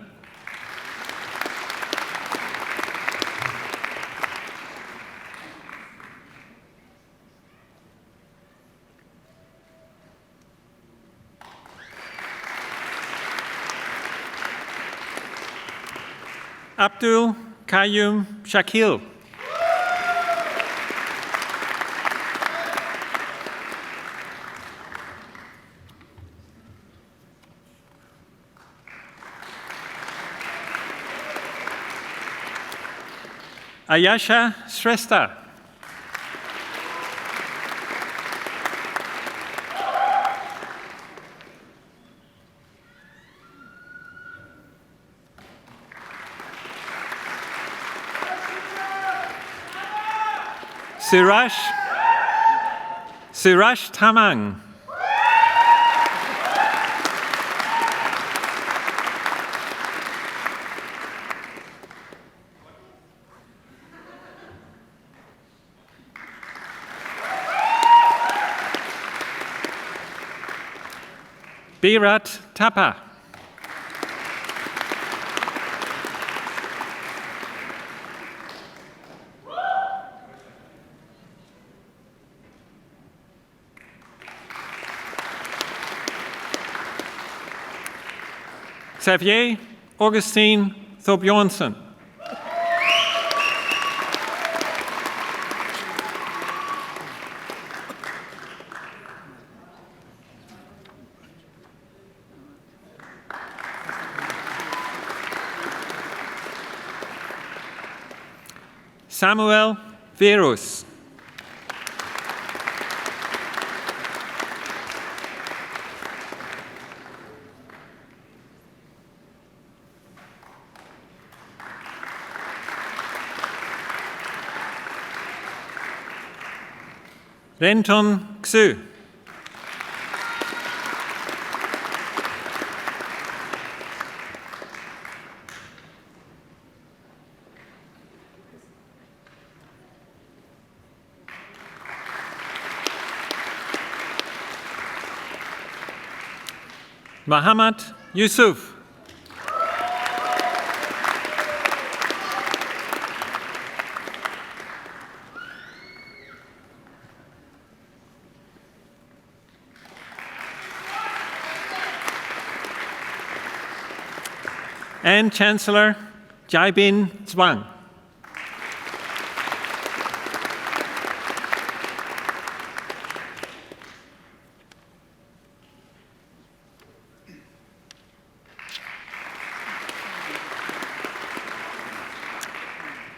Abdul Qayyum Shakil. Ayasha Shrestha. Suraj Tamang. Birat Tapa. Xavier Augustine Thorbjørnsen. Samuel Virus. Renton Xu. Muhammad Yusuf. And Chancellor Jaibin Zhuang.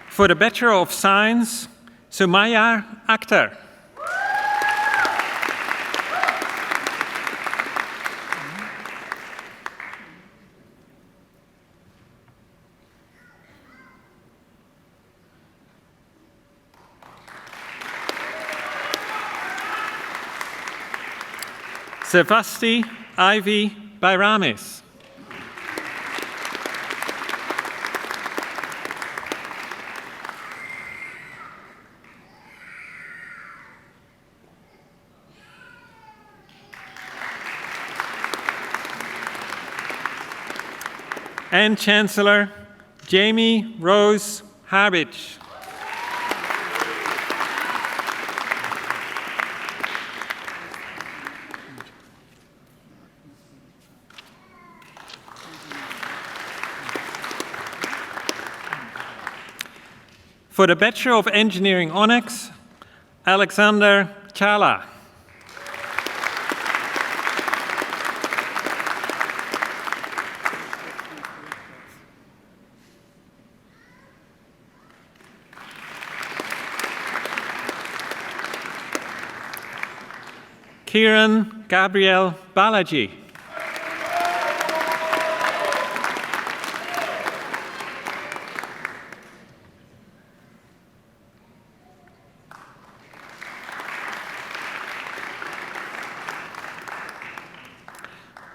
For the Bachelor of Science, Sumaya Akhtar. Sevasti Ivy Bairamis. And Chancellor Jamie Rose Harbich. For the Bachelor of Engineering Onyx, Alexander Chala. Kiran Gabriel Balaji.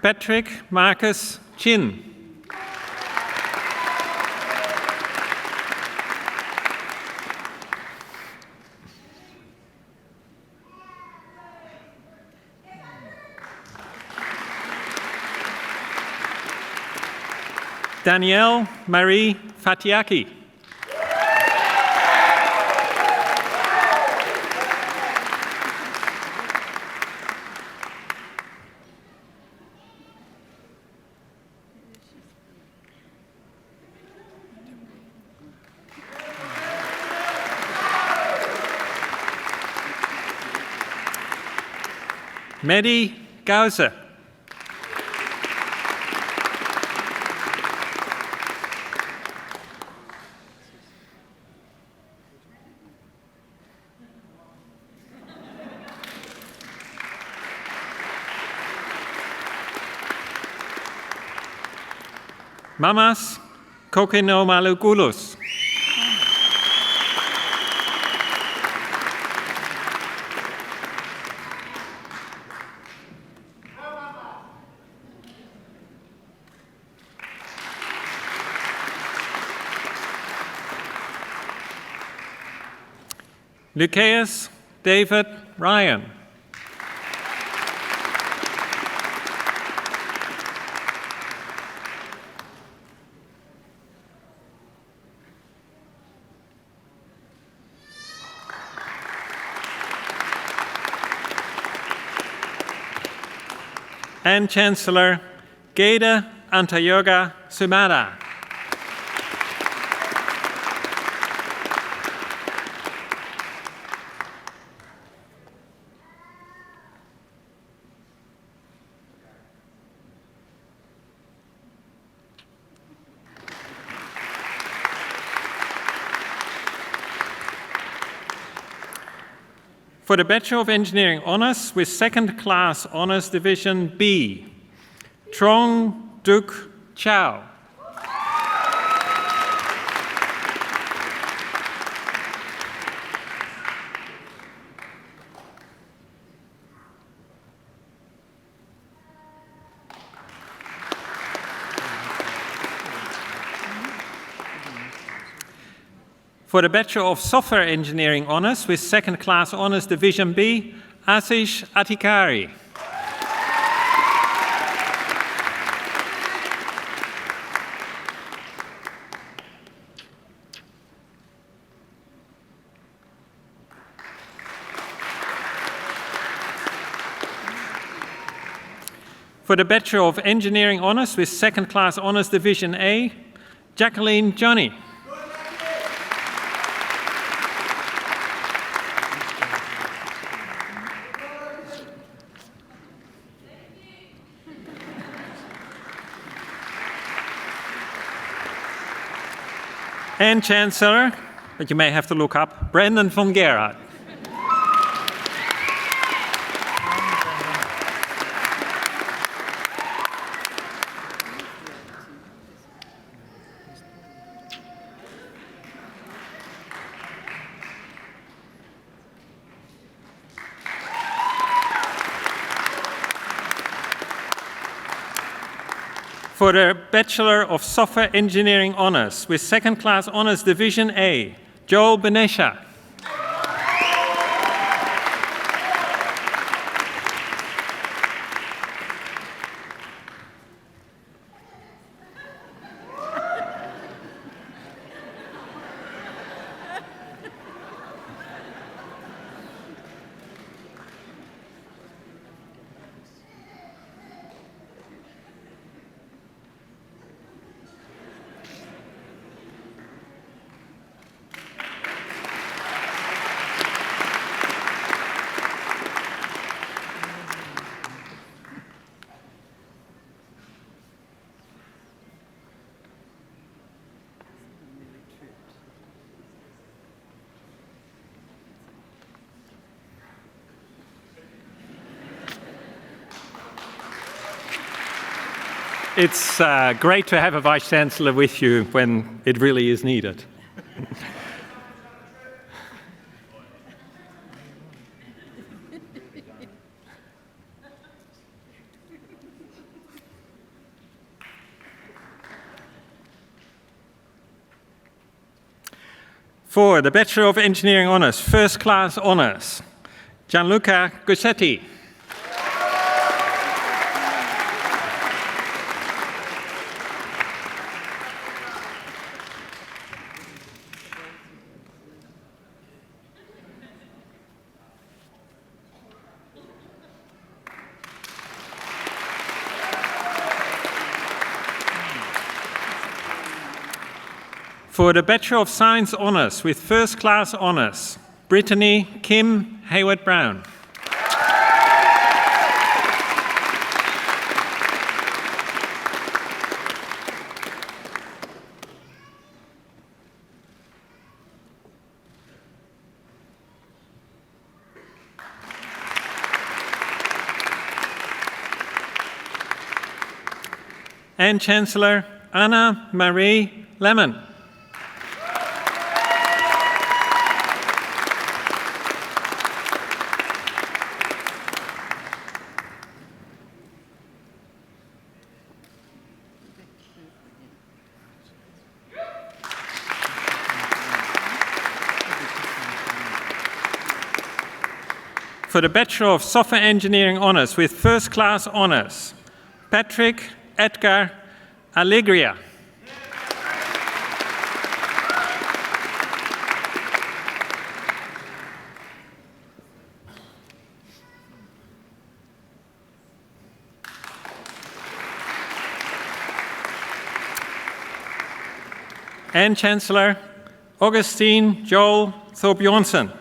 Patrick Marcus Chin. Danielle Marie Fatiaki. Mehdi Gauser. Mamas Kokinomalugulus. Lucaeus David Ryan. And Chancellor Geda Antayoga Sumada. For the Bachelor of Engineering Honours with Second Class Honours Division B, Trong Duc Chow. For the Bachelor of Software Engineering Honours with Second Class Honours Division B, Ashish Atikari. For the Bachelor of Engineering Honours with Second Class Honours Division A, Jacqueline Johnny. And Chancellor, but you may have to look up, Brandon von Gerard. For the Bachelor of Software Engineering Honours with Second Class Honours Division A, Joel Benesha. It's great to have a Vice-Chancellor with you when it really is needed. For the Bachelor of Engineering Honours, First Class Honours, Gianluca Gussetti. For the Bachelor of Science Honours with First Class Honours, Brittany Kim Hayward-Brown. And Chancellor Anna Marie Lemon. For the Bachelor of Software Engineering Honours with First Class Honours, Patrick Edgar Allegria. And Chancellor Augustine Joel Thorbjornsen.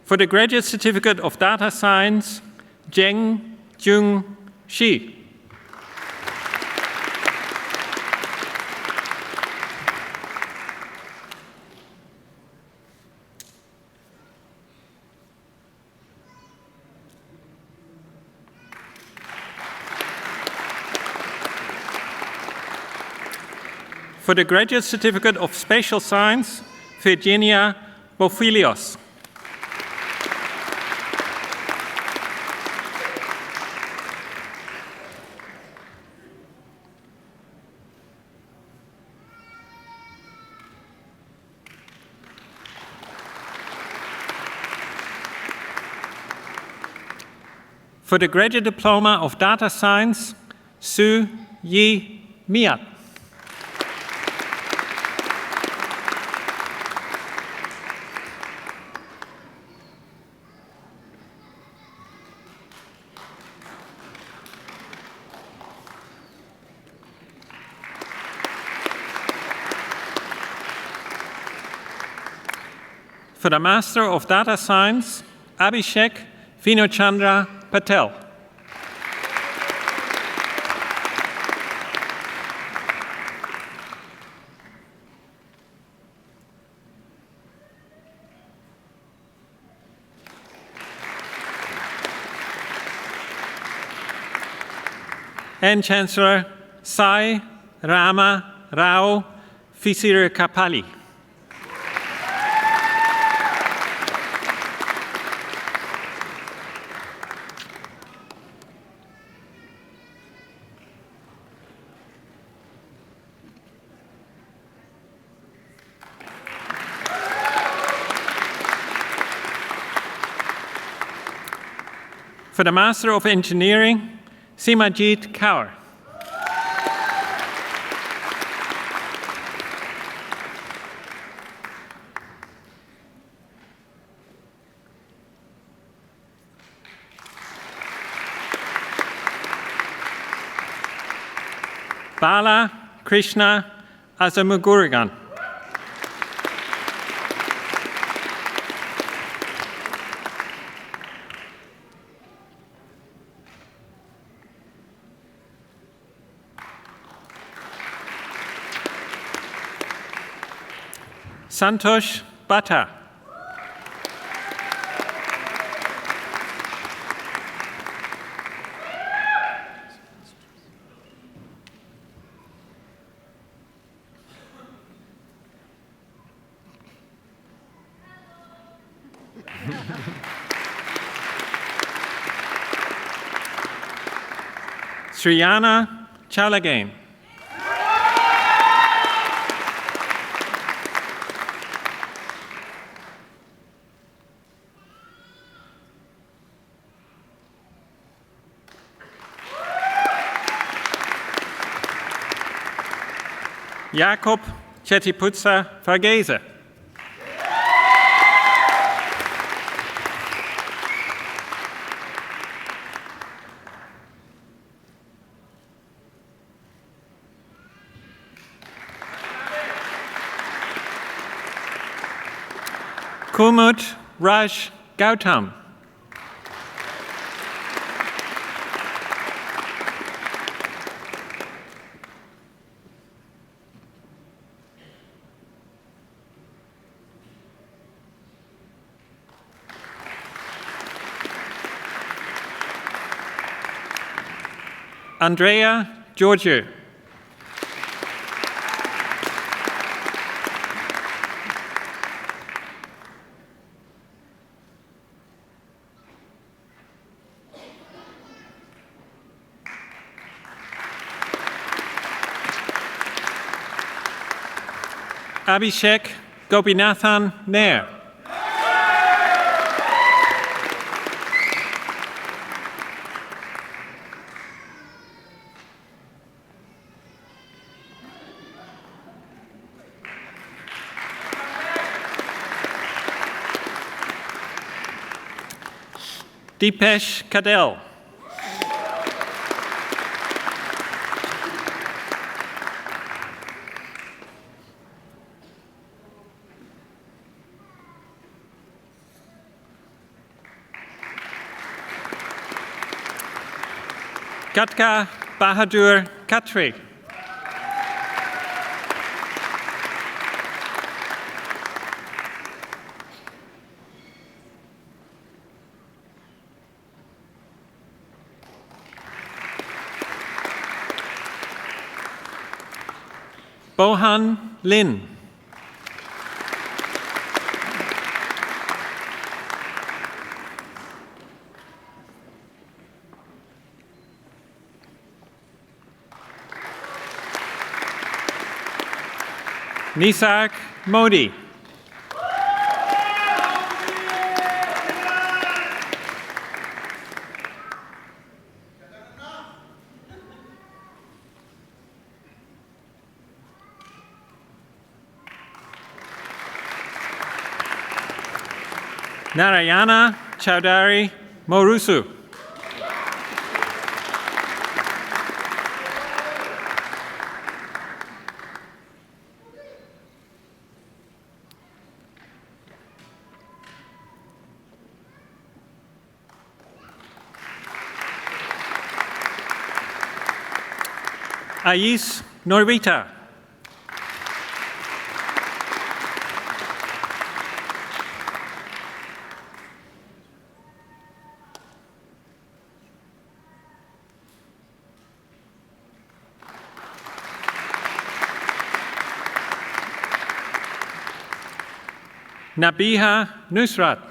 For the Graduate Certificate of Data Science, Zheng Jung Shi. For the Graduate Certificate of Spatial Science, Virginia Bofilios. For the Graduate Diploma of Data Science, Su Yi Miat. For the Master of Data Science, Abhishek Vinochandra Patel. And Chancellor Sai Rama Rao Visirkapali. For the Master of Engineering, Simajit Kaur. Bala Krishna Azamugurigan. Santosh Bhatta. Sriyana Chalagain. Jakob Chetiputsa Fargese. Kumut Raj Gautam. Andrea Georgiou. Abhishek Gopinathan Nair. Deepesh Kadel. Katka Bahadur Khatri. Bohan Lin. Nisarg Modi. Narayana Chowdhury Morusu. Ais Norvita. Nabiha Nusrat.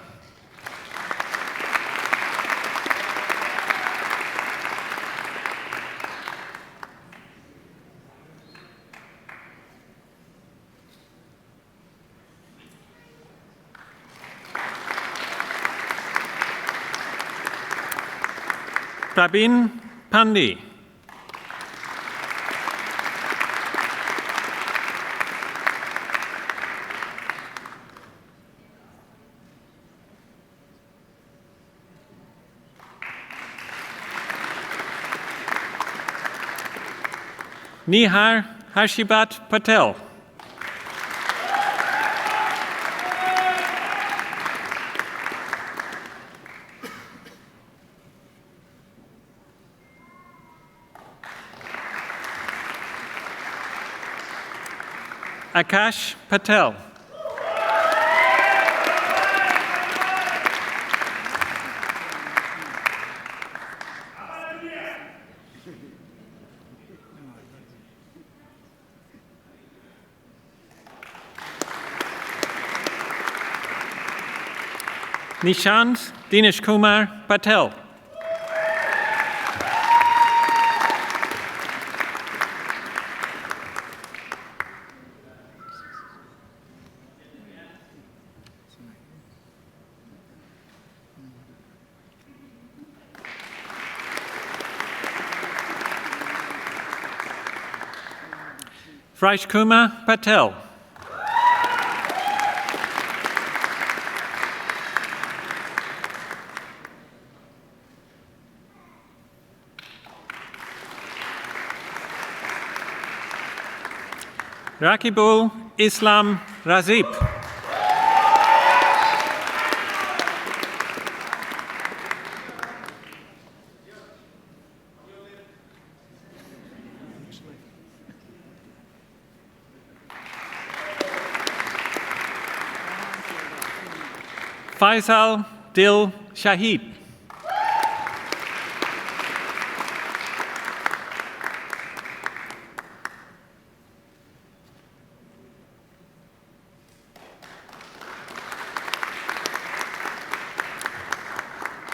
Prabin Pandi. Nihar Harshibat Patel. Akash Patel. Nishant Dinesh Kumar Patel. Raj Kumar Patel. Rakibul Islam Razib. Faisal Dil Shahid.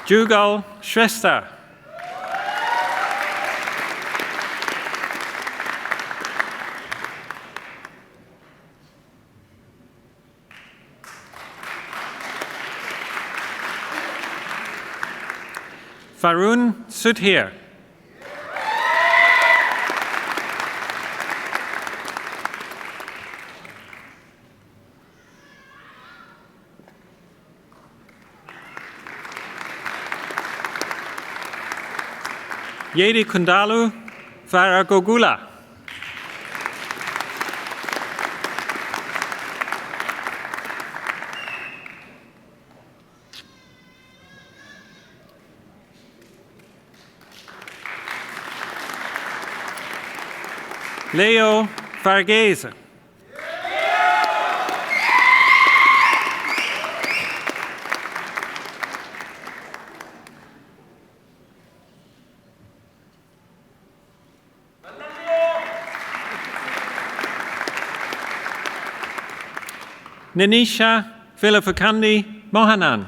Jugal Shrestha. Varun Sudhir. Yedi Kundalu Varagogula. Leo Varghese. Nanisha Vilafakandi Mohanan.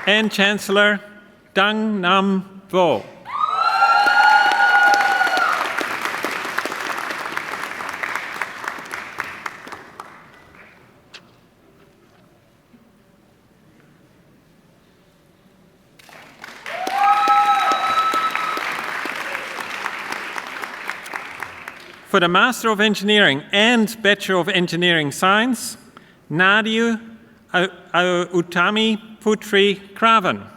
And Chancellor Dang Nam Vo. For the Master of Engineering and Bachelor of Engineering Science, Nadiu Utami Putri Kravan.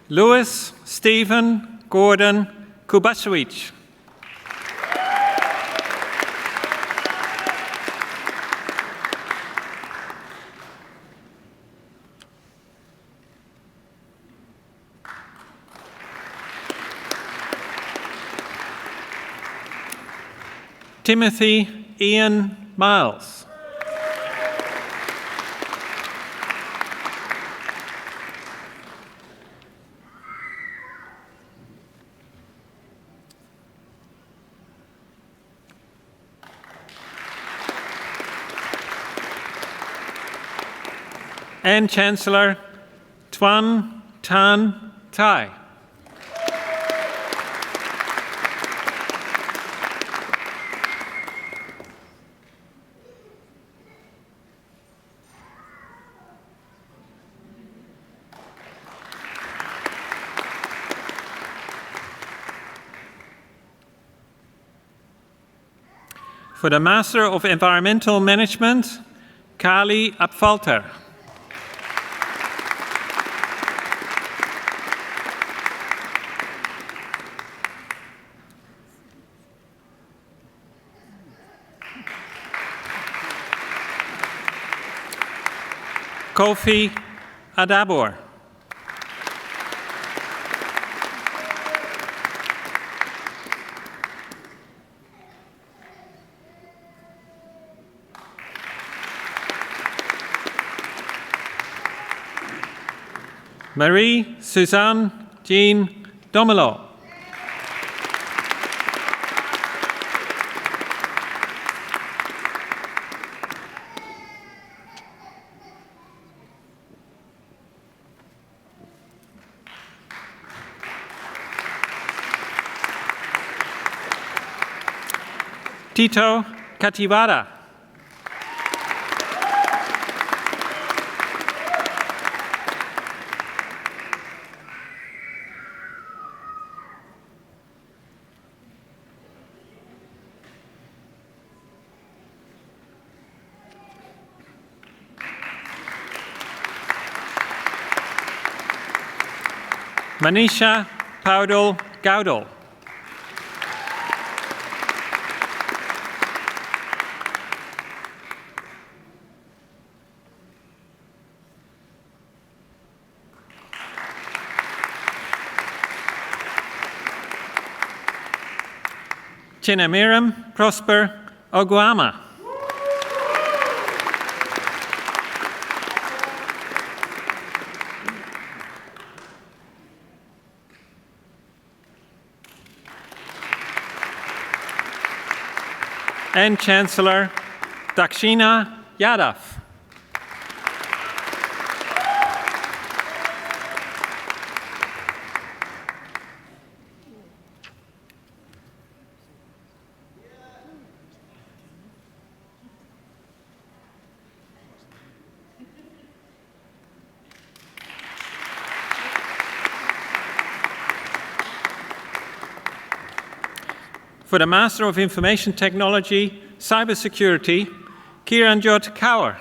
Louis Stephen Gordon Kubasiewicz. Timothy Ian Miles. And Chancellor Tuan Tan Tai. For the Master of Environmental Management, Kali Apfalter. Kofi Adabor. Marie Suzanne Jean Domelo. Tito Katibara. Manisha Paudel Gaudel. Chinamiram Prosper Oguama. And Chancellor Dakshina Yadav. For the Master of Information Technology, Cybersecurity, Kiranjot Kaur.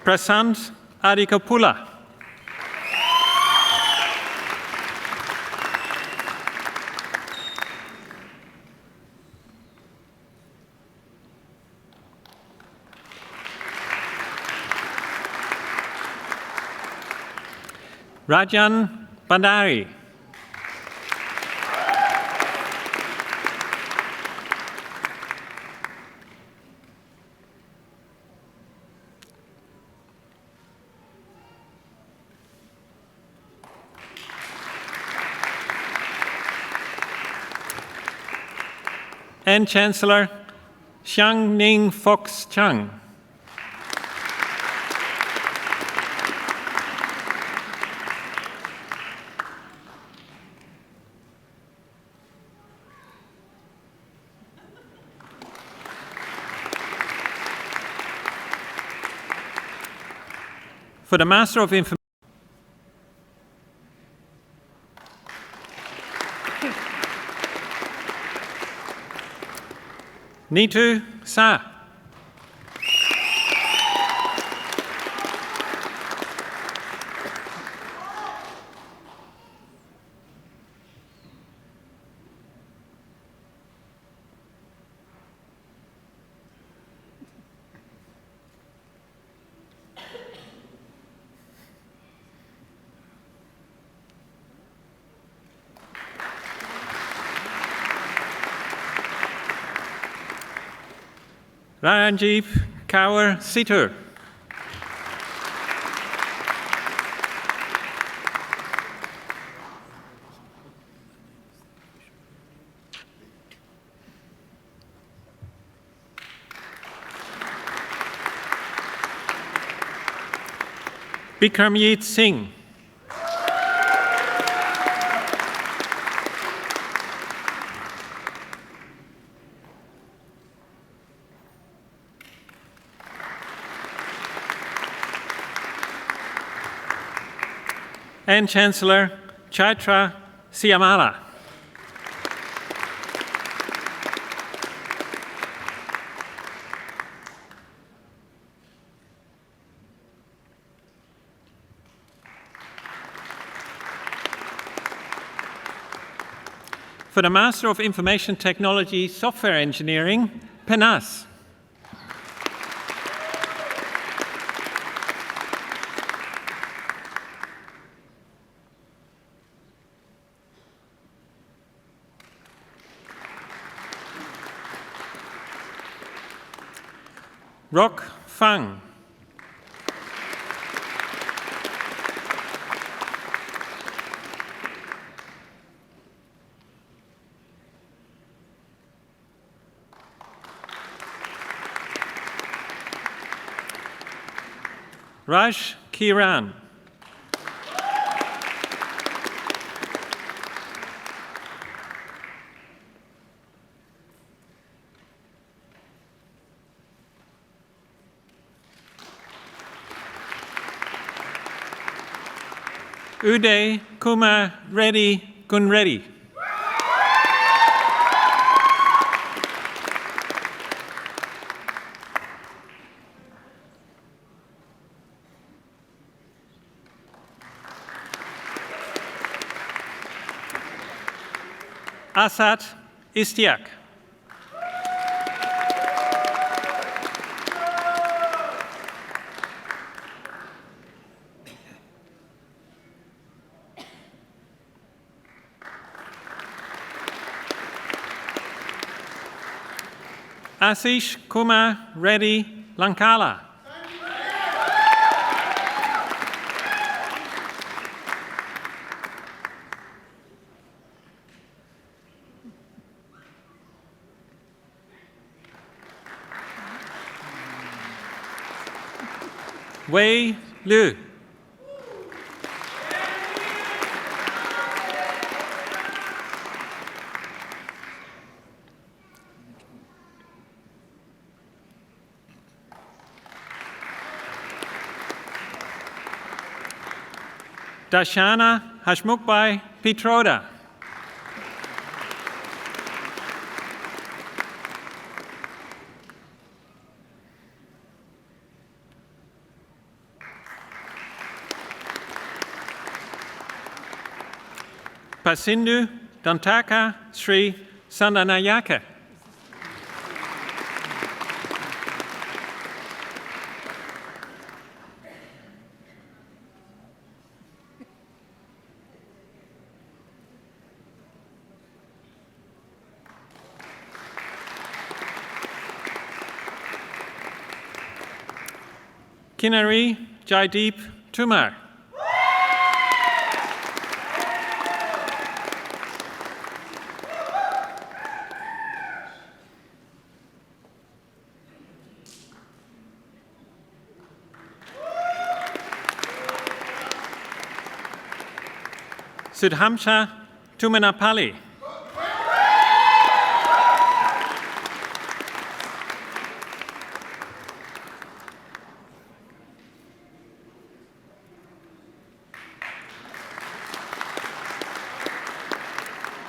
Prasant Adikapula. Rajan Bandari. And Chancellor Xiang Ning Fox Chang. For the Master of Information, Nitu Sa. Ranjeev Kaur Situr. Bikramjit Singh. And Chancellor Chaitra Siamala. For the Master of Information Technology Software Engineering, Penas. Rock Fang. Raj Kiran. Uday Kumar Reddy Gunreddy. Asad Istiak. Asish Kumar Reddy Lankala. Wei Liu. Dashana Hashmukbai Pitroda. Pasindu Dantaka Sri Sandanayaka. Kinari Jaideep Tumar. Sudhamsha Tumanapali.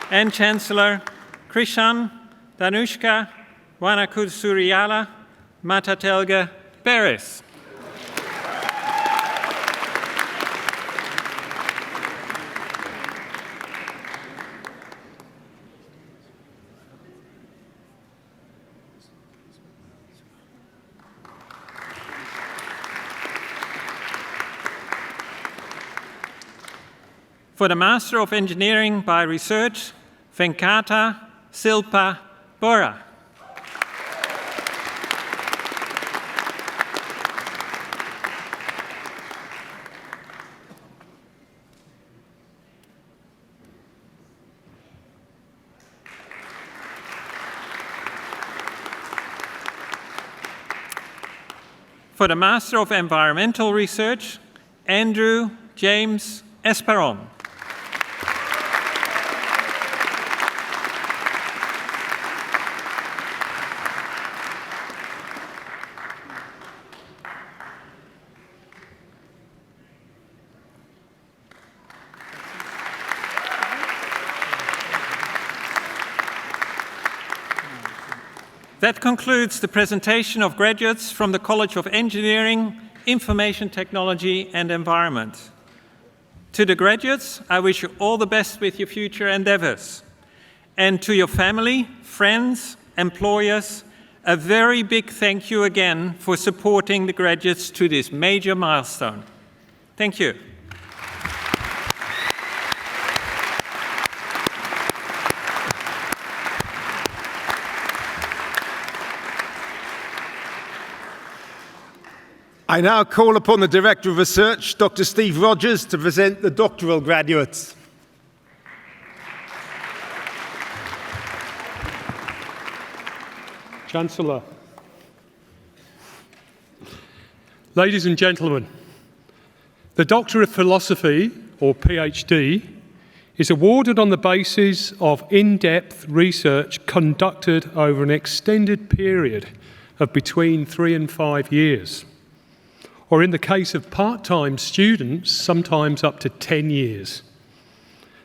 And Chancellor Krishan Danushka Wanakusuriyala Matatelga Beres. For the Master of Engineering by Research, Venkata Silpa Bora. For the Master of Environmental Research, Andrew James Esperon. That concludes the presentation of graduates from the College of Engineering, Information Technology and Environment. To the graduates, I wish you all the best with your future endeavors. And to your family, friends, employers, a very big thank you again for supporting the graduates to this major milestone. Thank you. I now call upon the Director of Research, Dr. Steve Rogers, to present the doctoral graduates. Chancellor. Ladies and gentlemen, the Doctor of Philosophy, or PhD, is awarded on the basis of in-depth research conducted over an extended period of between 3 and 5 years, or in the case of part-time students, sometimes up to 10 years.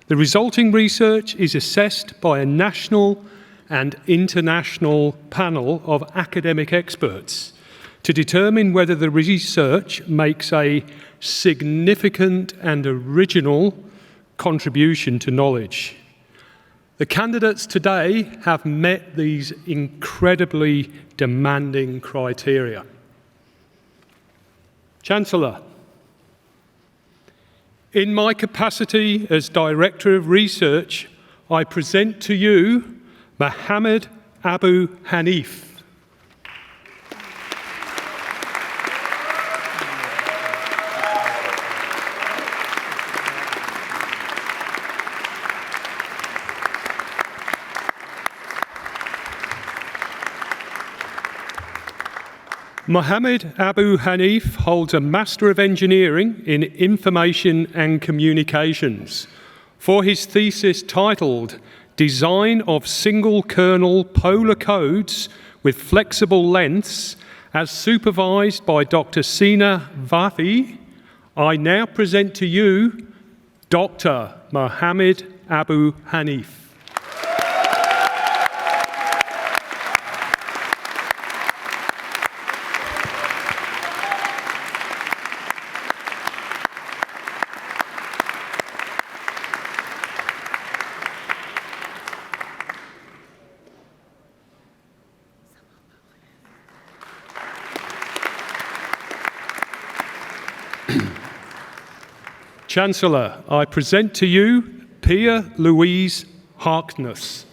The resulting research is assessed by a national and international panel of academic experts to determine whether the research makes a significant and original contribution to knowledge. The candidates today have met these incredibly demanding criteria. Chancellor, in my capacity as Director of Research, I present to you Mohammed Abu Hanif. Mohammed Abu Hanif holds a Master of Engineering in Information and Communications for his thesis titled Design of Single Kernel Polar Codes with Flexible Lengths, as supervised by Dr. Sina Vafi. I now present to you Dr. Mohammed Abu Hanif. Chancellor, I present to you Pia Louise Harkness.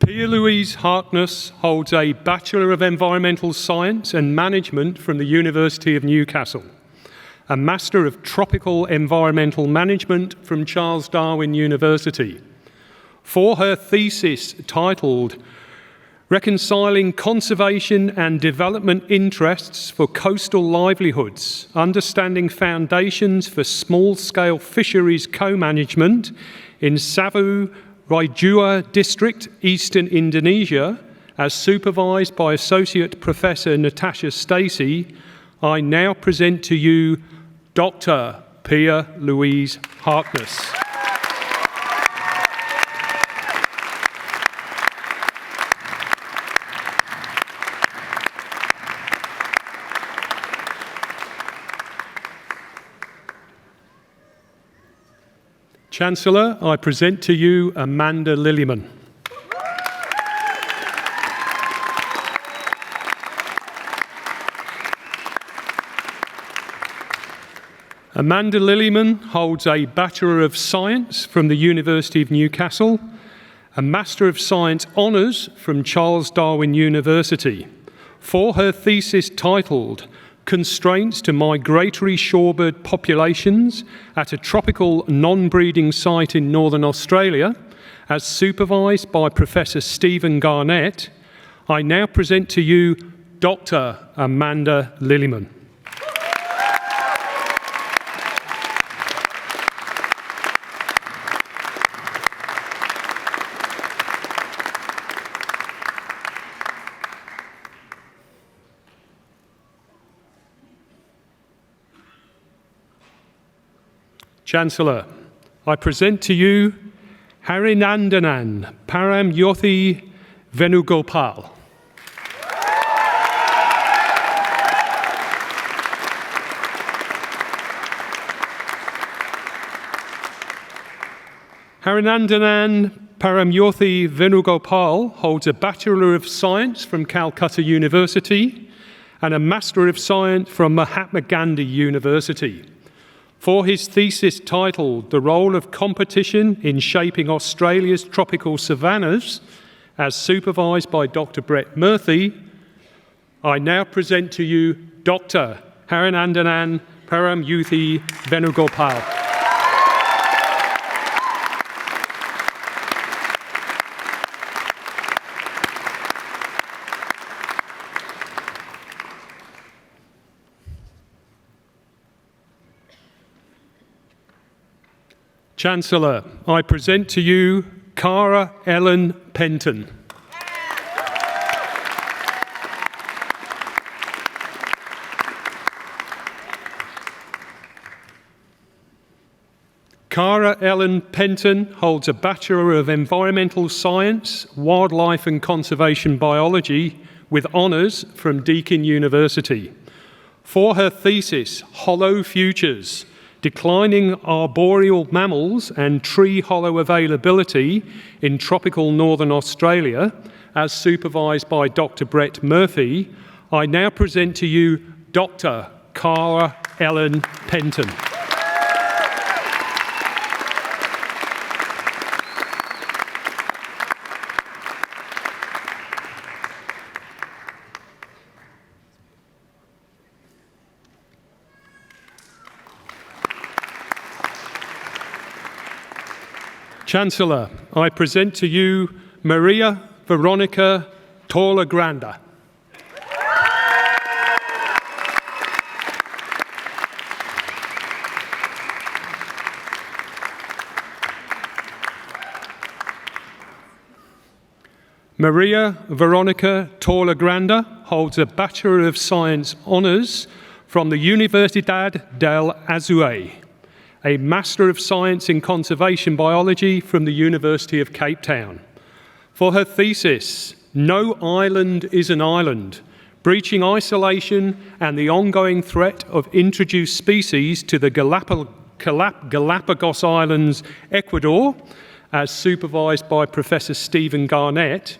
Pia Louise Harkness holds a Bachelor of Environmental Science and Management from the University of Newcastle, a Master of Tropical Environmental Management from Charles Darwin University, for her thesis titled Reconciling Conservation and Development Interests for Coastal Livelihoods, Understanding Foundations for Small-Scale Fisheries Co-Management in Savu Raijua District, Eastern Indonesia, as supervised by Associate Professor Natasha Stacey, I now present to you Dr. Pia Louise Harkness. Chancellor, I present to you Amanda Lillyman. Amanda Lillyman holds a Bachelor of Science from the University of Newcastle, a Master of Science Honours from Charles Darwin University, for her thesis titled Constraints to Migratory Shorebird Populations at a Tropical Non-Breeding Site in Northern Australia, as supervised by Professor Stephen Garnett, I now present to you Dr. Amanda Lillyman. Chancellor, I present to you Harinandanan Paramyothi Venugopal. Harinandanan Paramurthy Venugopal holds a Bachelor of Science from Calcutta University and a Master of Science from Mahatma Gandhi University for his thesis titled The Role of Competition in Shaping Australia's Tropical Savannas, as supervised by Dr. Brett Murphy. I now present to you Dr. Harinandanan Paramurthy Venugopal. Chancellor, I present to you Cara Ellen Penton. Cara Ellen Penton holds a Bachelor of Environmental Science, Wildlife and Conservation Biology with honours from Deakin University. For her thesis, Hollow Futures, Declining Arboreal Mammals and Tree Hollow Availability in Tropical Northern Australia, as supervised by Dr. Brett Murphy, I now present to you Dr. Cara Ellen Penton. Chancellor, I present to you Maria Veronica Torlagranda. Maria Veronica Torlagranda holds a Bachelor of Science honours from the Universidad del Azul, a Master of Science in Conservation Biology from the University of Cape Town. For her thesis, No Island is an Island, Breaching Isolation and the Ongoing Threat of Introduced Species to the Galapagos Islands, Ecuador, as supervised by Professor Stephen Garnett,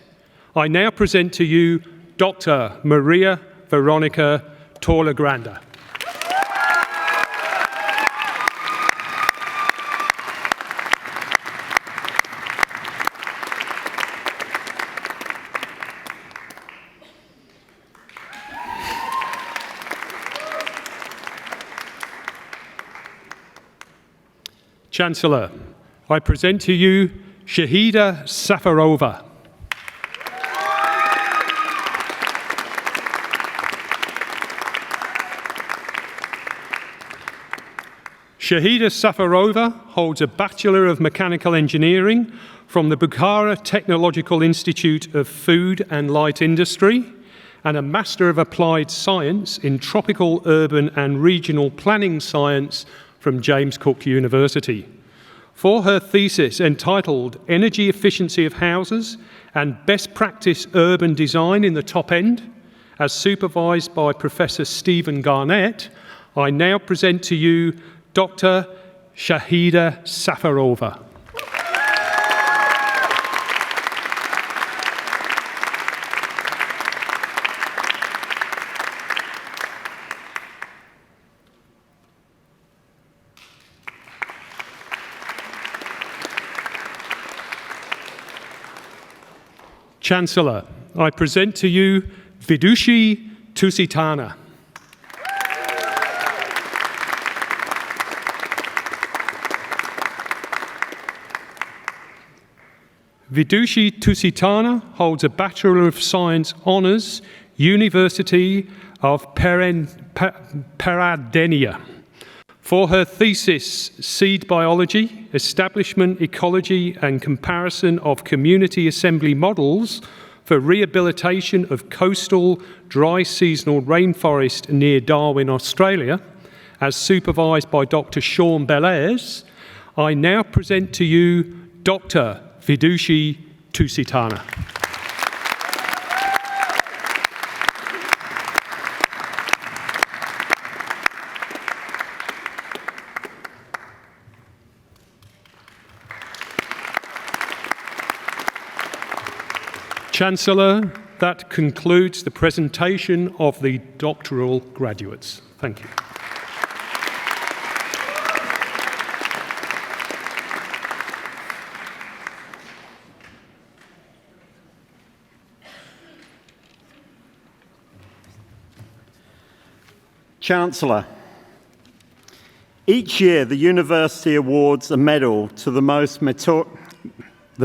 I now present to you Dr. Maria Veronica Torlagranda. Chancellor, I present to you Shahida Safarova. Shahida Safarova holds a Bachelor of Mechanical Engineering from the Bukhara Technological Institute of Food and Light Industry and a Master of Applied Science in Tropical, Urban and Regional Planning Science from James Cook University. For her thesis entitled Energy Efficiency of Houses and Best Practice Urban Design in the Top End, as supervised by Professor Stephen Garnett, I now present to you Dr. Shahida Safarova. Chancellor, I present to you Vidushi Tusitana. Vidushi Tusitana holds a Bachelor of Science honours, University of Peradeniya. For her thesis, Seed Biology, Establishment, Ecology and Comparison of Community Assembly Models for Rehabilitation of Coastal Dry Seasonal Rainforest near Darwin, Australia, as supervised by Dr. Sean Belair, I now present to you Dr. Vidushi Tusitana. Chancellor, that concludes the presentation of the doctoral graduates. Thank you. Chancellor, each year the university awards a medal to the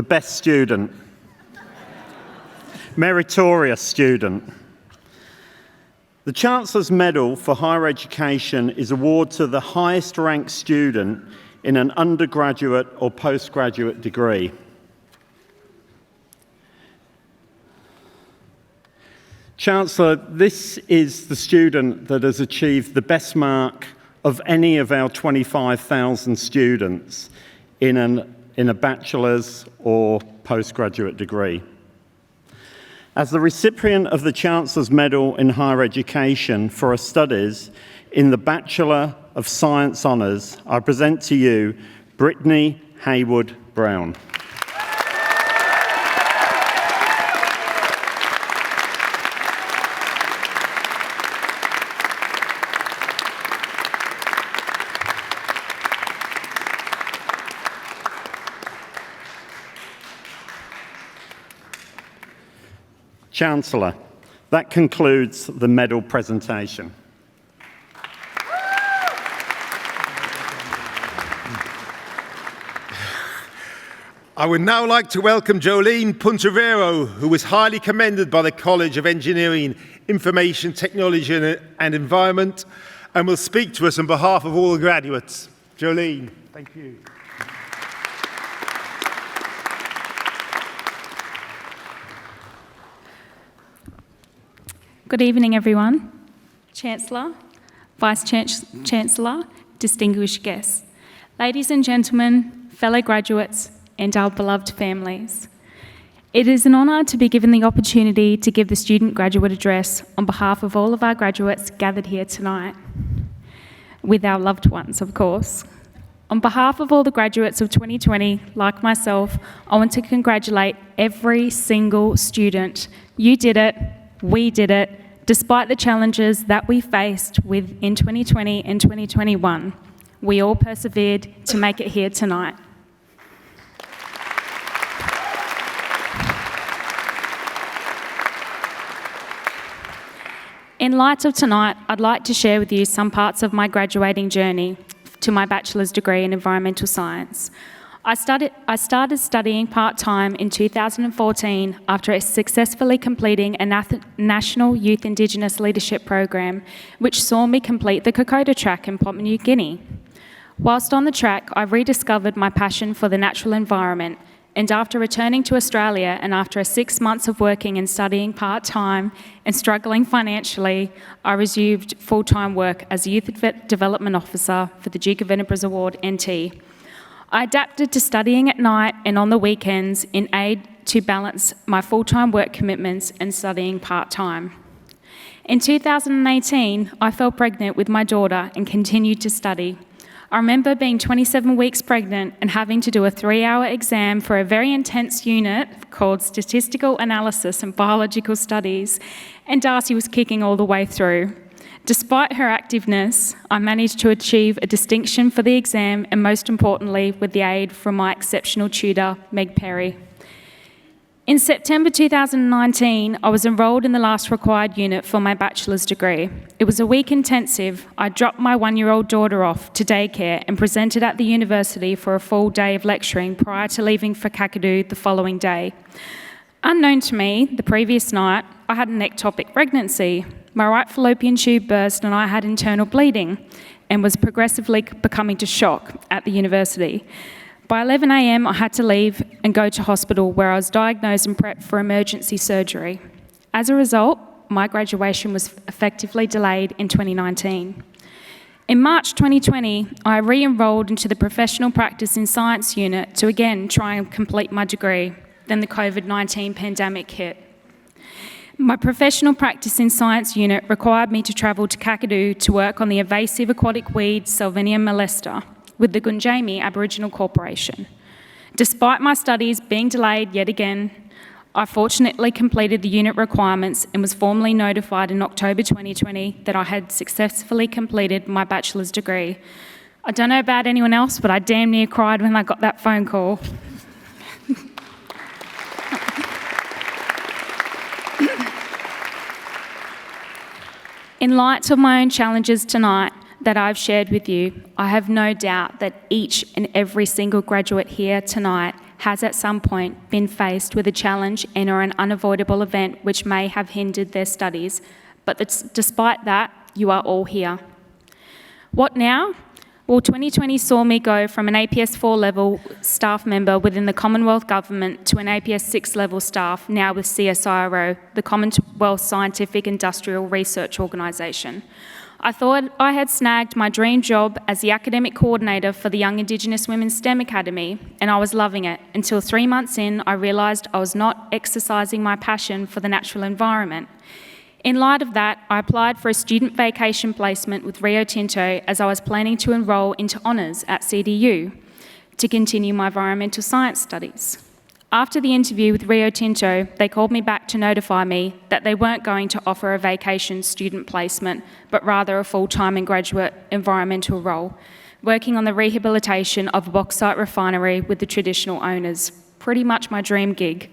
best student, meritorious student. The Chancellor's Medal for Higher Education is awarded to the highest ranked student in an undergraduate or postgraduate degree. Chancellor, this is the student that has achieved the best mark of any of our 25,000 students in a bachelor's or postgraduate degree. As the recipient of the Chancellor's Medal in Higher Education for her studies in the Bachelor of Science Honours, I present to you Brittany Haywood Brown. Chancellor, that concludes the medal presentation. I would now like to welcome Jolene Puntavero, who was highly commended by the College of Engineering, Information Technology and Environment, and will speak to us on behalf of all the graduates. Jolene, thank you. Good evening, everyone. Chancellor, Vice-Chancellor, distinguished guests, ladies and gentlemen, fellow graduates, and our beloved families. It is an honour to be given the opportunity to give the student graduate address on behalf of all of our graduates gathered here tonight, with our loved ones, of course. On behalf of all the graduates of 2020, like myself, I want to congratulate every single student. You did it, we did it, despite the challenges that we faced in 2020 and 2021. We all persevered to make it here tonight. In light of tonight, I'd like to share with you some parts of my graduating journey to my bachelor's degree in environmental science. I started studying part-time in 2014 after successfully completing a National Youth Indigenous Leadership Program, which saw me complete the Kokoda track in Papua New Guinea. Whilst on the track, I rediscovered my passion for the natural environment, and after returning to Australia and after 6 months of working and studying part-time and struggling financially, I resumed full-time work as a Youth Development Officer for the Duke of Edinburgh's Award, NT. I adapted to studying at night and on the weekends in aid to balance my full-time work commitments and studying part-time. In 2018, I fell pregnant with my daughter and continued to study. I remember being 27 weeks pregnant and having to do a 3-hour exam for a very intense unit called Statistical Analysis and Biological Studies, and Darcy was kicking all the way through. Despite her activeness, I managed to achieve a distinction for the exam, and most importantly, with the aid from my exceptional tutor, Meg Perry. In September 2019, I was enrolled in the last required unit for my bachelor's degree. It was a week intensive. I dropped my 1-year-old daughter off to daycare and presented at the university for a full day of lecturing prior to leaving for Kakadu the following day. Unknown to me, the previous night, I had an ectopic pregnancy. My right fallopian tube burst and I had internal bleeding and was progressively becoming to shock at the university. By 11 a.m, I had to leave and go to hospital where I was diagnosed and prepped for emergency surgery. As a result, my graduation was effectively delayed in 2019. In March 2020, I re-enrolled into the Professional Practice in Science unit to again try and complete my degree. Then the COVID-19 pandemic hit. My Professional Practice in Science unit required me to travel to Kakadu to work on the invasive aquatic weed Salvinium molesta with the Gunjami Aboriginal Corporation. Despite my studies being delayed yet again, I fortunately completed the unit requirements and was formally notified in October 2020 that I had successfully completed my bachelor's degree. I don't know about anyone else, but I damn near cried when I got that phone call. In light of my own challenges tonight that I've shared with you, I have no doubt that each and every single graduate here tonight has at some point been faced with a challenge and or an unavoidable event which may have hindered their studies, but despite that, you are all here. What now? Well, 2020 saw me go from an APS 4 level staff member within the Commonwealth Government to an APS 6 level staff, now with CSIRO, the Commonwealth Scientific Industrial Research Organisation. I thought I had snagged my dream job as the academic coordinator for the Young Indigenous Women's STEM Academy, and I was loving it, until 3 months in, I realised I was not exercising my passion for the natural environment. In light of that, I applied for a student vacation placement with Rio Tinto as I was planning to enrol into honours at CDU to continue my environmental science studies. After the interview with Rio Tinto, they called me back to notify me that they weren't going to offer a vacation student placement, but rather a full-time and graduate environmental role, working on the rehabilitation of a bauxite refinery with the traditional owners. Pretty much my dream gig.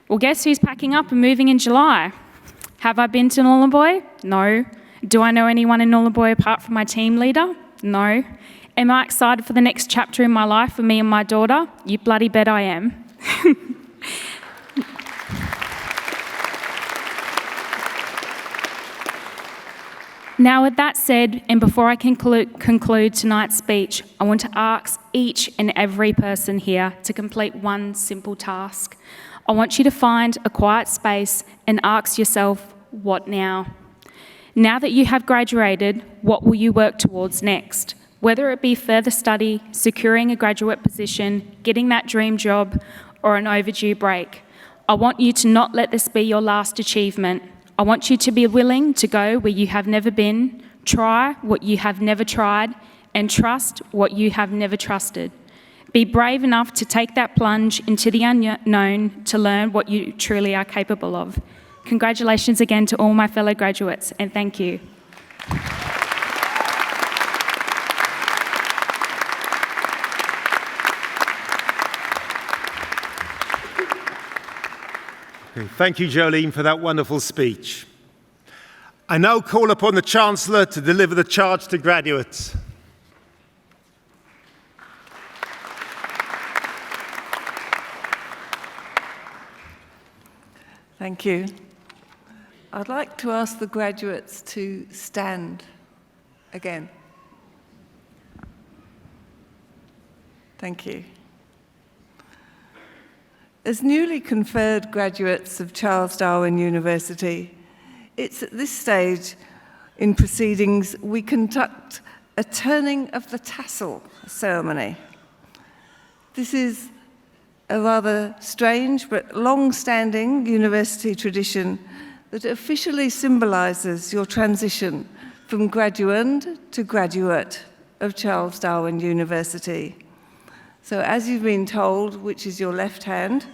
Well, guess who's packing up and moving in July? Have I been to Nullarbor? No. Do I know anyone in Nullarbor apart from my team leader? No. Am I excited for the next chapter in my life for me and my daughter? You bloody bet I am. Now, with that said, and before I conclude tonight's speech, I want to ask each and every person here to complete one simple task. I want you to find a quiet space and ask yourself, what now? Now that you have graduated, what will you work towards next? Whether it be further study, securing a graduate position, getting that dream job, or an overdue break. I want you to not let this be your last achievement. I want you to be willing to go where you have never been, try what you have never tried, and trust what you have never trusted. Be brave enough to take that plunge into the unknown to learn what you truly are capable of. Congratulations again to all my fellow graduates, and thank you. Thank you, Jolene, for that wonderful speech. I now call upon the Chancellor to deliver the charge to graduates. Thank you. I'd like to ask the graduates to stand again. Thank you. As newly conferred graduates of Charles Darwin University, it's at this stage in proceedings we conduct a turning of the tassel ceremony. This is a rather strange but long-standing university tradition that officially symbolises your transition from graduand to graduate of Charles Darwin University. So as you've been told, which is your left hand,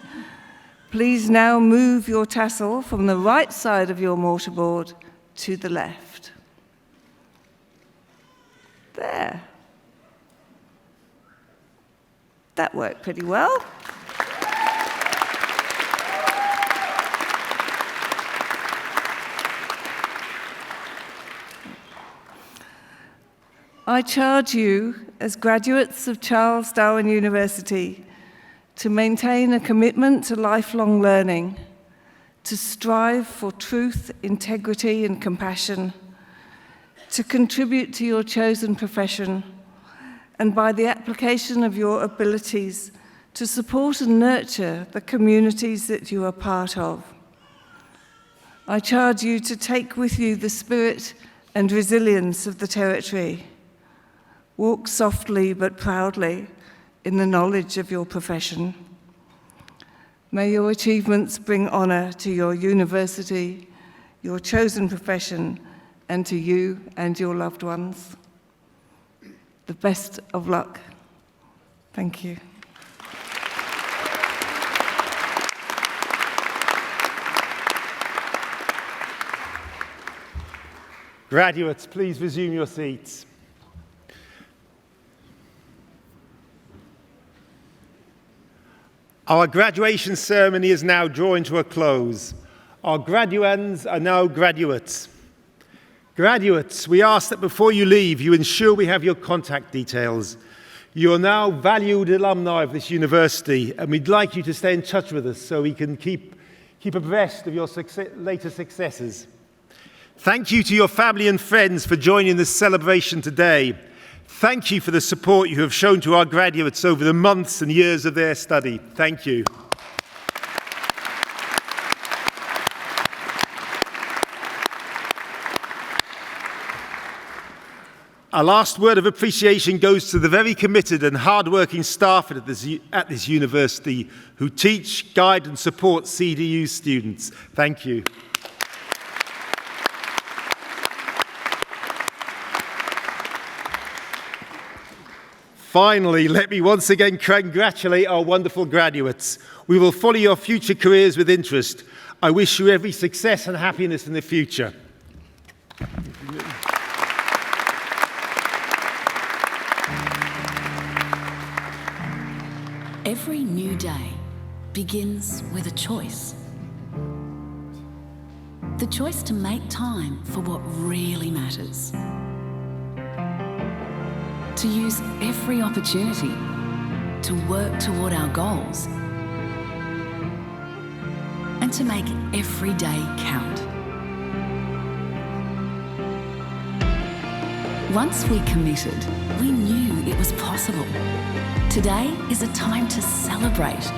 please now move your tassel from the right side of your mortarboard to the left. There. That worked pretty well. I charge you, as graduates of Charles Darwin University, to maintain a commitment to lifelong learning, to strive for truth, integrity, and compassion, to contribute to your chosen profession, and by the application of your abilities, to support and nurture the communities that you are part of. I charge you to take with you the spirit and resilience of the territory. Walk softly but proudly in the knowledge of your profession. May your achievements bring honour to your university, your chosen profession, and to you and your loved ones. The best of luck. Thank you. Graduates, please resume your seats. Our graduation ceremony is now drawing to a close. Our graduands are now graduates. Graduates, we ask that before you leave, you ensure we have your contact details. You are now valued alumni of this university, and we'd like you to stay in touch with us so we can keep abreast of your later successes. Thank you to your family and friends for joining this celebration today. Thank you for the support you have shown to our graduates over the months and years of their study. Thank you. Our last word of appreciation goes to the very committed and hard-working staff at this university who teach, guide and support CDU students. Thank you. Finally, let me once again congratulate our wonderful graduates. We will follow your future careers with interest. I wish you every success and happiness in the future. Every new day begins with a choice. The choice to make time for what really matters. To use every opportunity to work toward our goals. And to make every day count. Once we committed, we knew it was possible. Today is a time to celebrate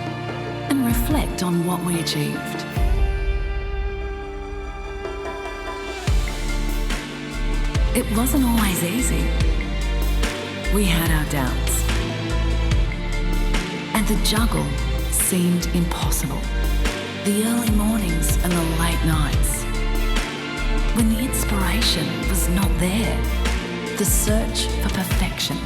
and reflect on what we achieved. It wasn't always easy. We had our doubts. And the juggle seemed impossible. The early mornings and the late nights. When the inspiration was not there. The search for perfection.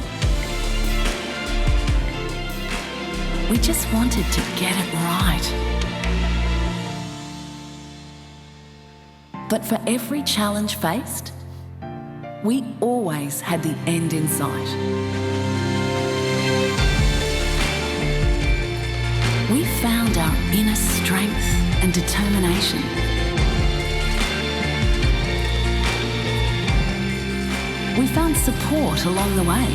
We just wanted to get it right. But for every challenge faced, we always had the end in sight. We found our inner strength and determination. We found support along the way.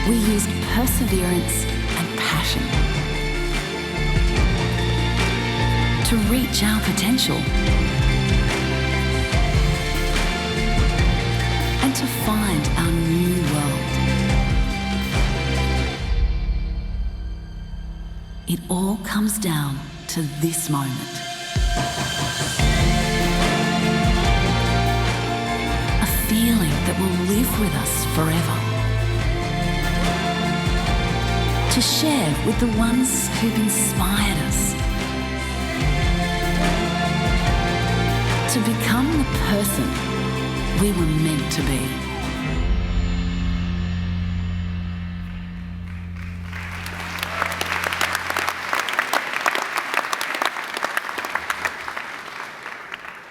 We used perseverance and passion to reach our potential and to find our new world. It all comes down to this moment. A feeling that will live with us forever. To share with the ones who've inspired us. To become the person we were meant to be.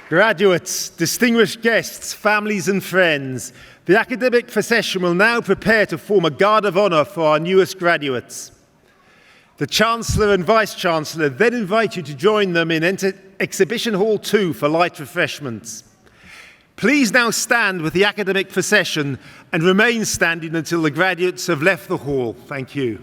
Graduates, distinguished guests, families and friends, the academic procession will now prepare to form a guard of honour for our newest graduates. The Chancellor and Vice-Chancellor then invite you to join them in Exhibition Hall 2 for light refreshments. Please now stand with the academic procession and remain standing until the graduates have left the hall. Thank you.